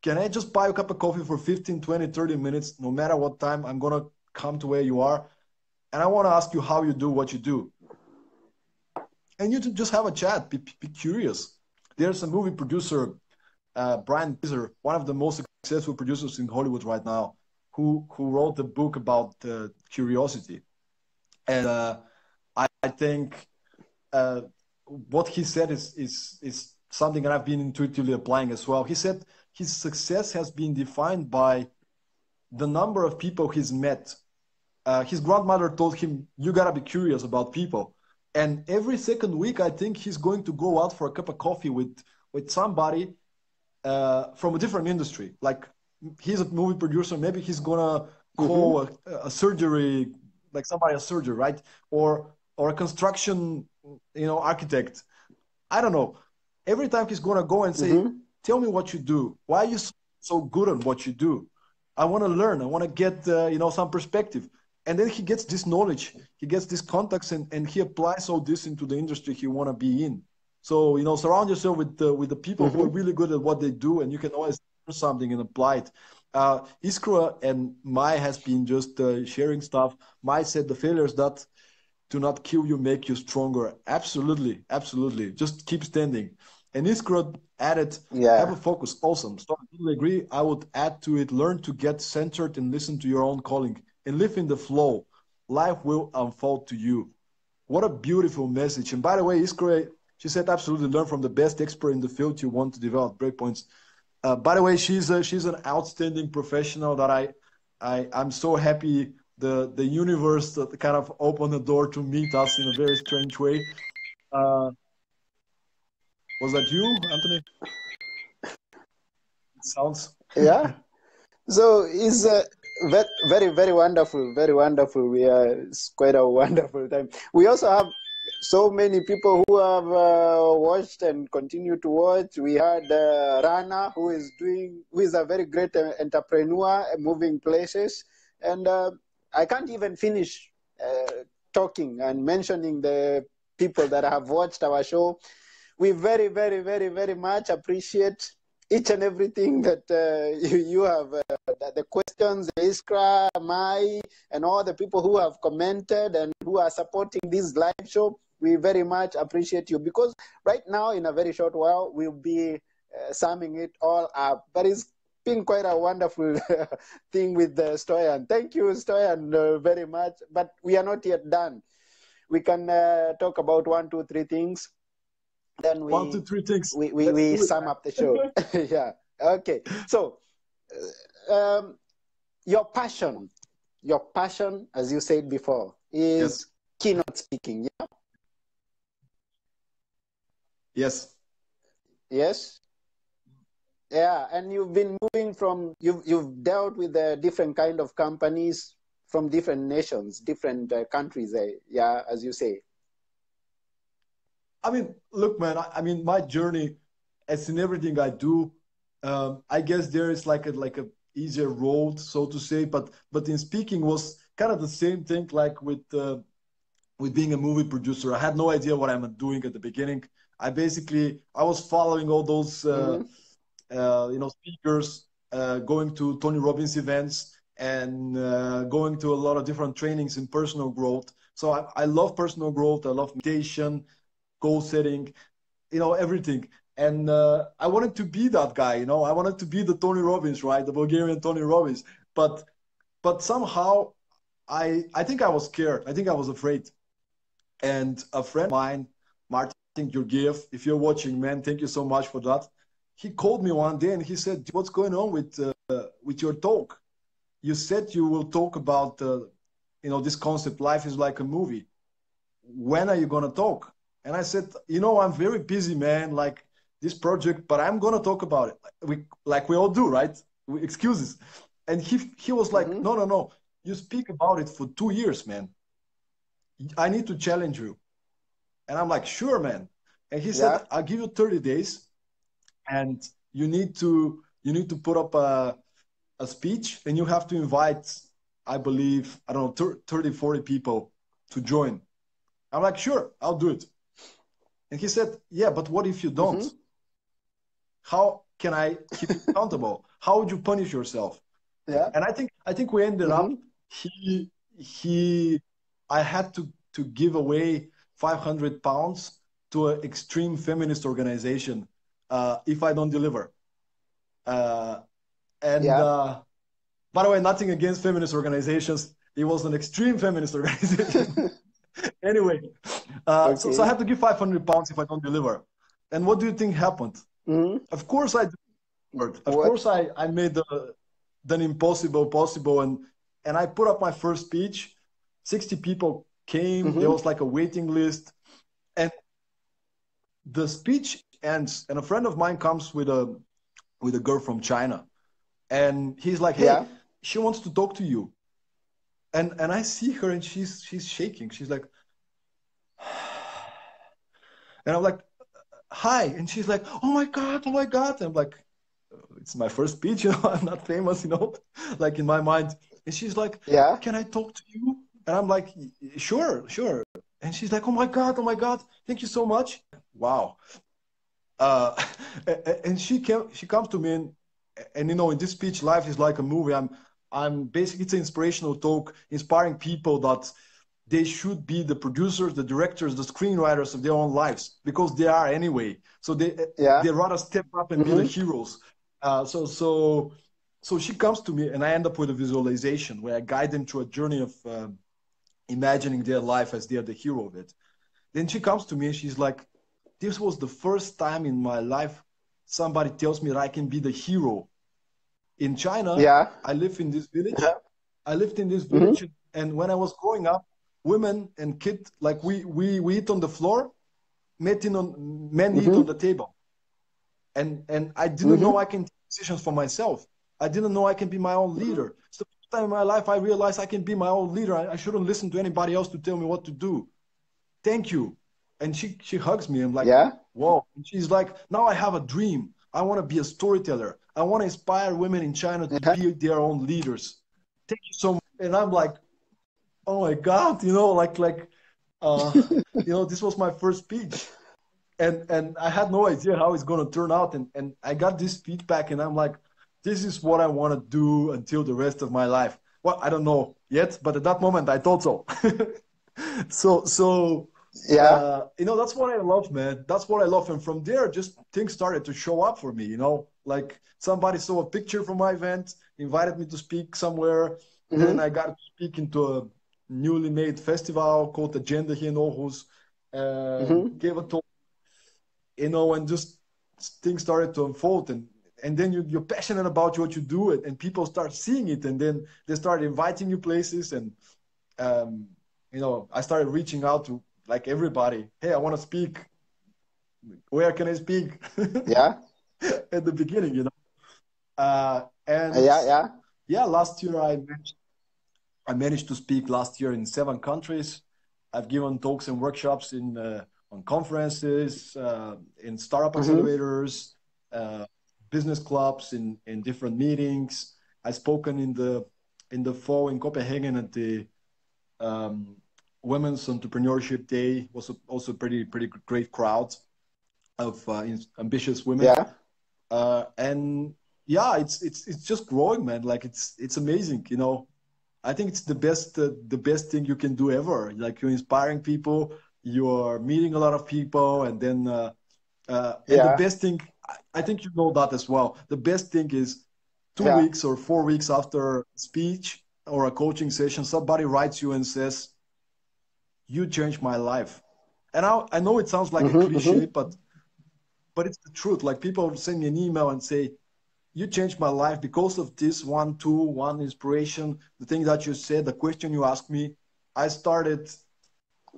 Can I just buy a cup of coffee for 15, 20, 30 minutes? No matter what time, I'm going to come to where you are. And I want to ask you how you do what you do. And you just have a chat, be curious. There's a movie producer, Brian Glazer, one of the most successful producers in Hollywood right now, who wrote the book about curiosity. And I think what he said is something that I've been intuitively applying as well. He said his success has been defined by the number of people he's met. His grandmother told him, "You gotta be curious about people." And every second week, I think he's going to go out for a cup of coffee with somebody from a different industry. Like he's a movie producer, maybe he's gonna call a surgery, like somebody a surgery, right? Or a construction, architect. I don't know. Every time he's gonna go and say, "Tell me what you do. Why are you so good at what you do? I want to learn. I want to get some perspective." And then he gets this knowledge, he gets these contacts, and he applies all this into the industry he want to be in. So surround yourself with the people who are really good at what they do, and you can always learn something and apply it. Iskra and Mai has been just sharing stuff. Mai said the failures that do not kill you make you stronger. Absolutely, absolutely. Just keep standing. And Iskra added, have a focus. Awesome. So I totally agree. I would add to it, learn to get centered and listen to your own calling and live in the flow. Life will unfold to you. What a beautiful message. And by the way, Iskra, she said, absolutely learn from the best expert in the field you want to develop. Breakpoints. By the way, she's an outstanding professional that I'm so happy the universe kind of opened the door to meet us in a very strange way. Was that you, Anthony? It sounds. Yeah. So it's very, very, very wonderful, very wonderful. It's quite a wonderful time. We also have so many people who have watched and continue to watch. We had Rana, who is a very great entrepreneur, moving places. And I can't even finish talking and mentioning the people that have watched our show. We very, very, very, very much appreciate each and everything that you have, the questions, the Iskra, Mai, and all the people who have commented and who are supporting this live show. We very much appreciate you, because right now, in a very short while, we'll be summing it all up. But it's been quite a wonderful thing with Stoyan. Thank you, Stoyan, very much. But we are not yet done. We can talk about 1, 2, 3 things. then One, two, three things. Let's we do it, sum up the show. Yeah. Okay. So, um, your passion, as you said before, Yes. is keynote speaking. Yeah. Yes. Yes. Yeah. And you've been moving from you've dealt with different kind of companies from different nations, different countries. Yeah, as you say. I mean, look, man. I mean, my journey, as in everything I do, I guess there is like a easier road, so to say. But in speaking was kind of the same thing, like with being a movie producer. I had no idea what I'm doing at the beginning. I was following all those Mm-hmm. speakers, going to Tony Robbins events, and going to a lot of different trainings in personal growth. So I love personal growth. I love meditation, goal setting, everything. And I wanted to be that guy. I wanted to be the Tony Robbins, right? The Bulgarian Tony Robbins. But somehow I think I was scared. I think I was afraid. And a friend of mine, Martin Georgiev, if you're watching, man, thank you so much for that. He called me one day and he said, "What's going on with your talk? You said you will talk about this concept. Life is like a movie. When are you gonna talk?" And I said, "I'm very busy, man. Like this project, but I'm gonna talk about it. We all do, right? Excuses." And he was like, Mm-hmm. "No, no, no. You speak about it for 2 years, man. I need to challenge you." And I'm like, "Sure, man." And he said, Yeah. "I'll give you 30 days and you need to put up a speech and you have to invite, I believe, I don't know, 30, 40 people to join." I'm like, "Sure, I'll do it." And he said, "Yeah, but what if you don't? Mm-hmm. How can I keep you accountable? How would you punish yourself?" Yeah. And I think we ended up, Mm-hmm. he I had to give away 500 pounds to an extreme feminist organization if I don't deliver. Uh, and Yeah. By the way, nothing against feminist organizations. It was an extreme feminist organization. Anyway, so I Okay. had to give 500 pounds if I don't deliver. And what do you think happened? Mm-hmm. Of course I delivered. Of What? course I made the impossible possible, and I put up my first speech. 60 people came. There Mm-hmm. was like a waiting list, and the speech ends. And a friend of mine comes with a girl from China, and he's like, "Hey, Yeah. she wants to talk to you." And I see her, and she's shaking. She's like, and I'm like, "Hi," and she's like, "Oh my god, oh my god." And I'm like, "It's my first speech, I'm not famous, like in my mind." And she's like, Yeah. "Can I talk to you?" And I'm like, "Sure, sure." And she's like, oh my god, thank you so much." Wow. Uh, and she comes to me, and in this speech, life is like a movie. I'm basically, it's an inspirational talk, inspiring people that they should be the producers, the directors, the screenwriters of their own lives, because they are anyway. So Yeah. they rather step up and be the Mm-hmm. heroes. So she comes to me, and I end up with a visualization where I guide them through a journey of imagining their life as they are the hero of it. Then she comes to me and she's like, "This was the first time in my life somebody tells me that I can be the hero." In China, Yeah. I live in this village. Yeah. I lived in this Mm-hmm. village, and when I was growing up, women and kids, like we eat on the floor, men eat on Mm-hmm. the table. And I didn't know Mm-hmm. I can take decisions for myself. I didn't know I can be my own leader. It's the first time in my life I realized I can be my own leader. I shouldn't listen to anybody else to tell me what to do. Thank you. And she hugs me. I'm like, Yeah. whoa. And she's like, "Now I have a dream. I want to be a storyteller. I want to inspire women in China to Yeah. be their own leaders. Thank you so much." And I'm like, "Oh my God, uh, this was my first speech." And I had no idea how it's gonna turn out. And I got this feedback, and I'm like, "This is what I want to do until the rest of my life." Well, I don't know yet, but at that moment I thought so. So Yeah. that's what I love, man. That's what I love. And from there, just things started to show up for me. Like somebody saw a picture from my event, invited me to speak somewhere. Then Mm-hmm. I got to speak into a newly made festival called Agenda here in Aarhus. Mm-hmm. Gave a talk. you know, and just things started to unfold, and then you're passionate about what you do, and people start seeing it, and then they start inviting you places, and you know, I started reaching out to like everybody. Hey, I want to speak. Where can I speak? Yeah. At the beginning, you know. And Yeah. Yeah. yeah, last year I managed to speak last year in 7 countries. I've given talks and workshops in on conferences, in startup Mm-hmm. accelerators, uh, business clubs, in different meetings. I've spoken in the fall in Copenhagen at the um, Women's Entrepreneurship Day. Was also pretty great crowd of ambitious women, Yeah. and yeah, it's just growing, man. Like it's amazing, you know. I think it's the best thing you can do ever. Like you're inspiring people, you're meeting a lot of people, and then and the Yeah. best thing, I think you know that as well. The best thing is two Yeah. weeks or 4 weeks after a speech or a coaching session, somebody writes you and says, "You changed my life." And I know it sounds like a Mm-hmm. cliche, Mm-hmm. but it's the truth. Like people send me an email and say, you changed my life because of this one tool, one inspiration, the thing that you said, the question you asked me. I started,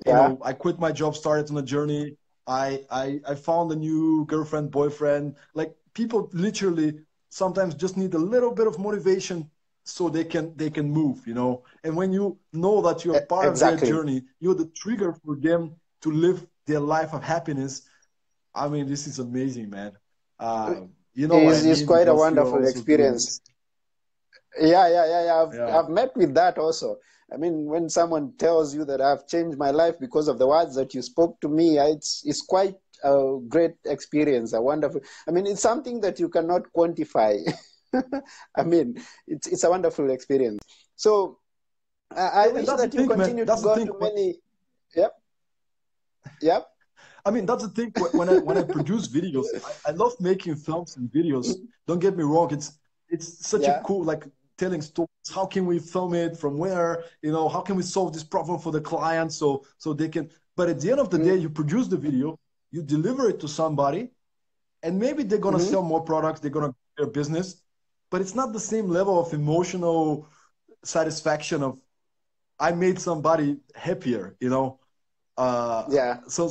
you Yeah. know, I quit my job, started on a journey. I found a new girlfriend, boyfriend. Like people literally sometimes just need a little bit of motivation so they can move, you know. And when you know that you're part of their Exactly. journey, you're the trigger for them to live their life of happiness. I mean, this is amazing, man. You know what I Is mean? quite a Because you're wonderful also doing experience. this. Yeah, yeah, yeah, yeah. Yeah. I've met with that also. I mean, when someone tells you that I've changed my life because of the words that you spoke to me, it's quite a great experience, a wonderful. I mean, it's something that you cannot quantify. I mean, it's a wonderful experience. So I And wish that's the that you thing, man. continue to That's the go thing. to many. Yep, yep. I mean, that's the thing. When I produce videos, I love making films and videos. Don't get me wrong. It's such a Yeah. cool, like, telling stories. How can we film it? From where? You know, how can we solve this problem for the client so they can? But at the end of the day, Mm-hmm. you produce the video, you deliver it to somebody, and maybe they're gonna Mm-hmm. sell more products. They're gonna grow their business, but it's not the same level of emotional satisfaction of I made somebody happier. You know, Yeah. so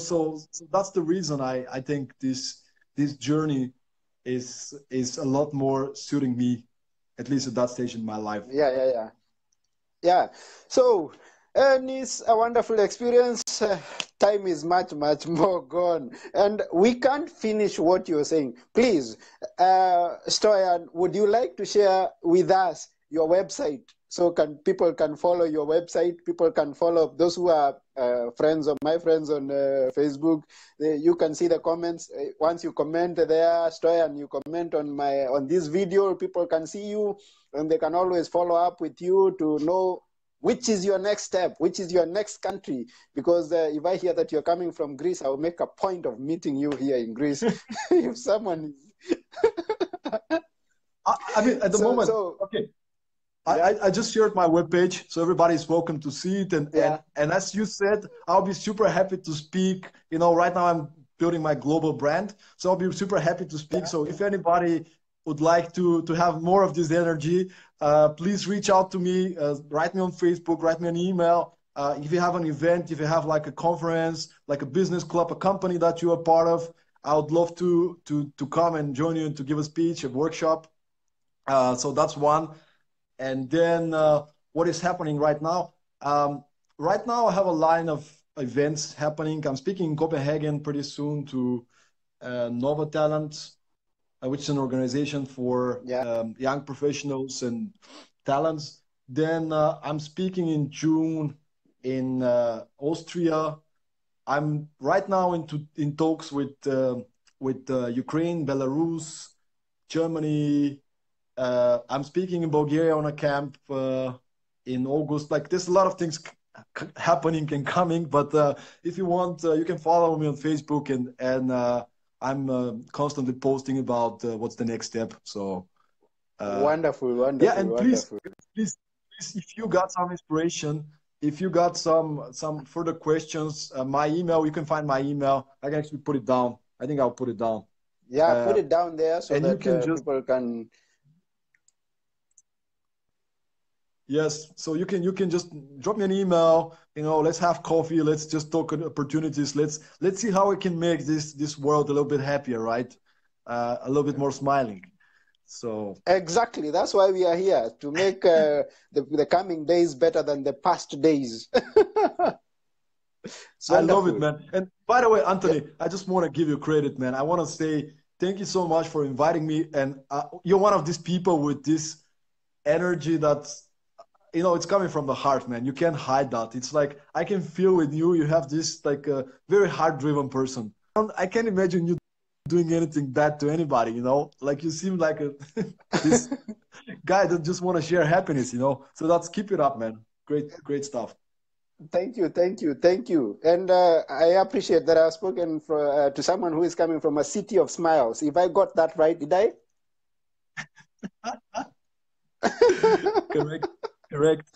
that's the reason I think this journey is a lot more suiting me, at least at that stage in my life. Yeah. Yeah. Yeah. Yeah. So, and it's a wonderful experience. Time is much, much more gone. And we can't finish what you're saying. Please, Stoyan, would you like to share with us your website? So can people can follow your website. People can follow those who are friends of my friends on Facebook. You can see the comments. Once you comment there, Stoyan, you comment on this video. People can see you, and they can always follow up with you to know which is your next step, which is your next country. Because if I hear that you're coming from Greece, I will make a point of meeting you here in Greece. If someone is I mean, at the so moment, so okay, yeah, I just shared my webpage, so everybody's welcome to see it. yeah, And as you said, I'll be super happy to speak. You know, right now I'm building my global brand, so I'll be super happy to speak. yeah, So if anybody would like to have more of this energy, please reach out to me. Write me on Facebook, write me an email. If you have an event, if you have like a conference, like a business club, a company that you are part of, I would love to come and join you and to give a speech, a workshop. So that's one. And then what is happening right now? Right now, I have a line of events happening. I'm speaking in Copenhagen pretty soon to Nova Talent, which is an organization for yeah, young professionals and talents. Then I'm speaking in June in Austria. I'm right now in talks with Ukraine, Belarus, Germany. I'm speaking in Bulgaria on a camp in August. Like there's a lot of things happening and coming. But if you want, you can follow me on Facebook and I'm constantly posting about what's the next step. So wonderful, yeah, wonderful, and wonderful. please, if you got some inspiration, if you got some further questions, my email, you can find my email. I can actually put it down. I think I'll put it down. Yeah, put it down there so And you that can just people can. yes, so you can just drop me an email. Let's have coffee. Let's just talk opportunities. Let's see how we can make this world a little bit happier, right? A little bit more smiling. So Exactly. That's why we are here to make the coming days better than the past days. It's I love it, wonderful. man. And by the way, Yeah. Anthony, I just want to give you credit, man. I want to say thank you so much for inviting me. And you're one of these people with this energy that's it's coming from the heart, man. You can't hide that. It's like I can feel with you. You have this like a very heart-driven person. I can't imagine you doing anything bad to anybody. Like you seem like this guy that just want to share happiness. So that's keep it up, man. Great, great stuff. Thank you, thank you, thank you. And I appreciate that I've spoken to someone who is coming from a city of smiles. If I got that right, did I? Correct, correct.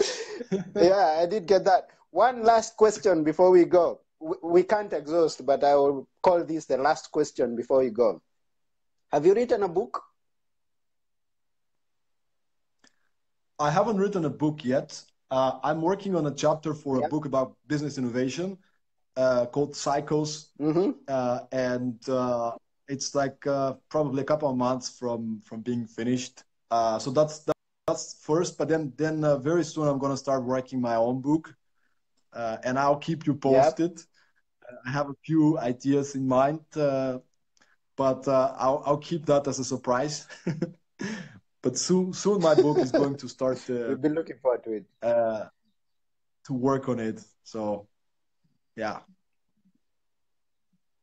Yeah, I did get that. One last question before we go. We can't exhaust, but I will call this the last question before we go. Have you written a book? I haven't written a book yet. I'm working on a chapter for a Yeah. book about business innovation called Cycles, Mm-hmm. and it's like probably a couple of months from being finished. So that's first, but then very soon I'm gonna start writing my own book, and I'll keep you Yeah. posted. I have a few ideas in mind, but I'll keep that as a surprise. But soon my book is going to start We've been looking forward to it. uh, to work on it. So yeah.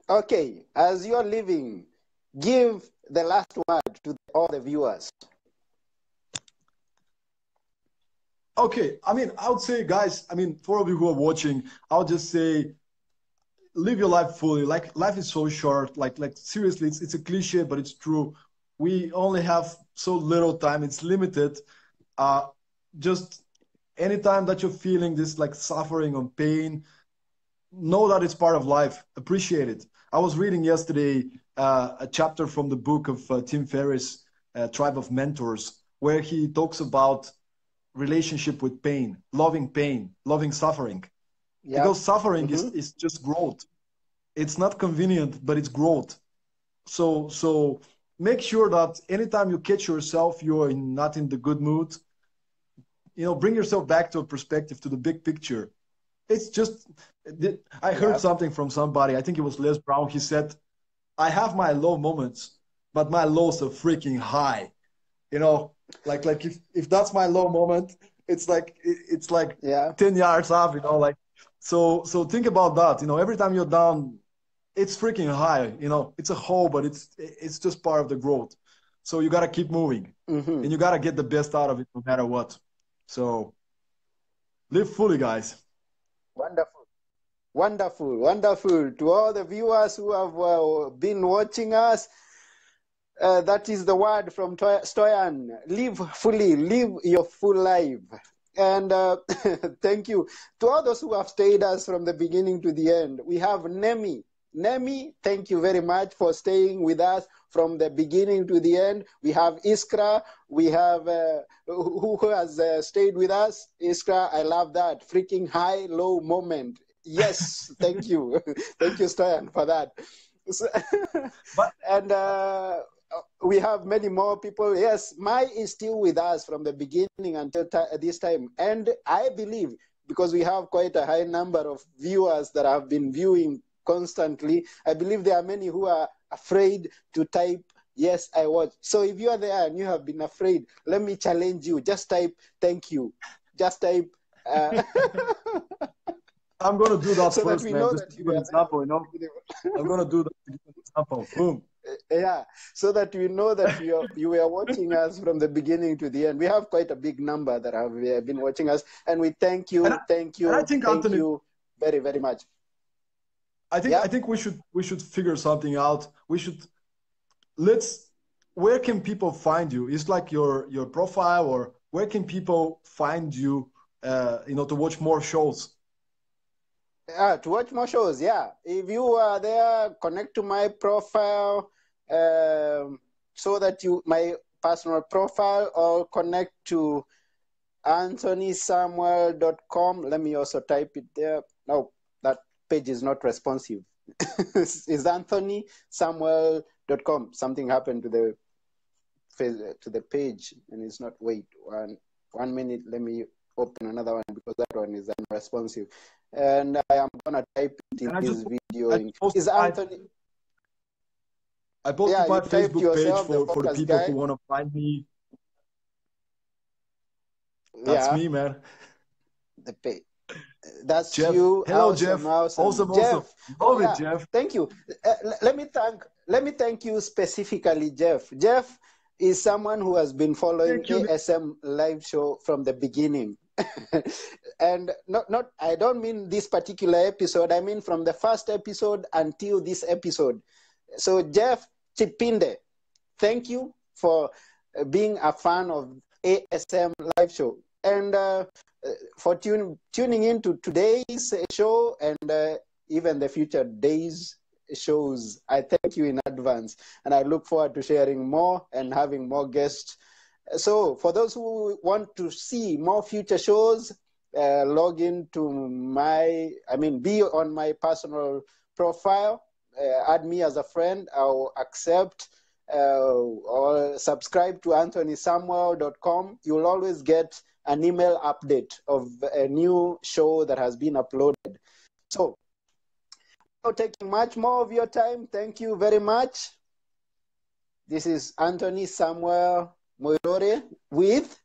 Okay, as you're leaving, give the last word to all the viewers. Okay. I mean, I would say, guys, I mean, for all of you who are watching, I'll just say live your life fully. Like life is so short. Like seriously, it's a cliche, but it's true. We only have so little time. It's limited. Uh, just anytime that you're feeling this like suffering or pain, know that it's part of life. Appreciate it. I was reading yesterday a chapter from the book of Tim Ferriss, Tribe of Mentors, where he talks about relationship with pain, loving suffering, Yeah. because suffering is, Mm-hmm. is just growth. It's not convenient, but it's growth. So make sure that anytime you catch yourself, you're not in the good mood, bring yourself back to a perspective, to the big picture. It's just, I heard Yeah. something from somebody, I think it was Les Brown. He said, I have my low moments, but my lows are freaking high. You know, like if that's my low moment, it's like Yeah. 10 yards up, like so think about that. Every time you're down, it's freaking high. It's a hole, but it's just part of the growth. So you gotta keep moving Mm-hmm. and you gotta get the best out of it no matter what. So live fully, guys. Wonderful. Wonderful. Wonderful. To all the viewers who have been watching us, that is the word from Stoyan. Live fully, live your full life. And thank you to all those who have stayed us from the beginning to the end. We have Nemi. Nemi, thank you very much for staying with us from the beginning to the end. We have Iskra. We have who has stayed with us. Iskra, I love that. Freaking high, low moment. Yes, thank you. Thank you, Stoyan, for that. So, But and we have many more people. Yes, Mai is still with us from the beginning until this time. And I believe, because we have quite a high number of viewers that have been viewing constantly, I believe there are many who are afraid to type, yes, I watch. So if you are there and you have been afraid, let me challenge you. Just type, thank you. Just type, I'm gonna do that so that first, we man, know just to that give you an are example. there. I'm gonna do that to give an example. Boom. Yeah, so that we know that you were watching us from the beginning to the end. We have quite a big number that have been watching us, and we And I, and I think, thank Anthony, you very, very much. I think Yeah. I think we should figure something out. Let's where can people find you? It's like your profile, or where can people find you to watch more shows? To watch more shows, yeah. If you are there, connect to my profile, so that my personal profile, or connect to anthonysamuel.com. Let me also type it there. No, that page is not responsive. It's anthonysamuel.com. Something happened to the page, and it's not. Wait, 1 minute. Let me open another one, because that one is unresponsive. And I am gonna type it in And this video. I just Is Anthony? I posted Yeah, my you typed Facebook page yourself, the for the podcast people who guy. want to find me. That's Yeah, me, man. the page. That's Jeff. you. Hello, Awesome, Jeff. awesome. Awesome, awesome. Jeff. Oh Love it, yeah. Jeff. Thank you. Let me thank you specifically, Jeff. Jeff is someone who has been following Thank you. ASM live show from the beginning. And not I don't mean this particular episode. I mean from the first episode until this episode. So Jeff Chipinde, thank you for being a fan of ASM live show, and for tuning in to today's show, and even the future days shows. I thank you in advance, and I look forward to sharing more and having more guests. So for those who want to see more future shows, log into be on my personal profile, add me as a friend. I'll accept, or subscribe to anthonysamuel.com. You'll always get an email update of a new show that has been uploaded. So, without taking much more of your time, thank you very much. This is Anthony Samuel Moirore with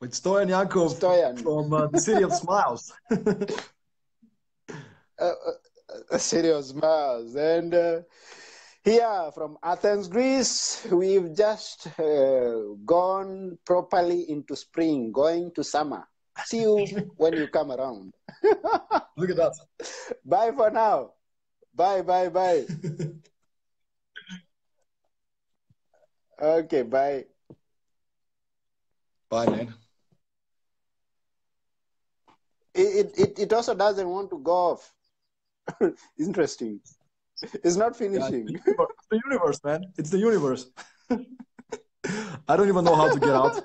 Stoyan Yankov Stoyan. from the City of Smiles. Serious Mars. And here from Athens, Greece, we've just gone properly into spring, going to summer. See you when you come around. Look at that. Bye for now. Bye, bye, bye. Okay, bye. Bye, man. It also doesn't want to go off. Interesting. It's not Yeah, finishing. it's the universe, man. It's the universe. I don't even know how to get out.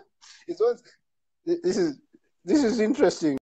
This is interesting.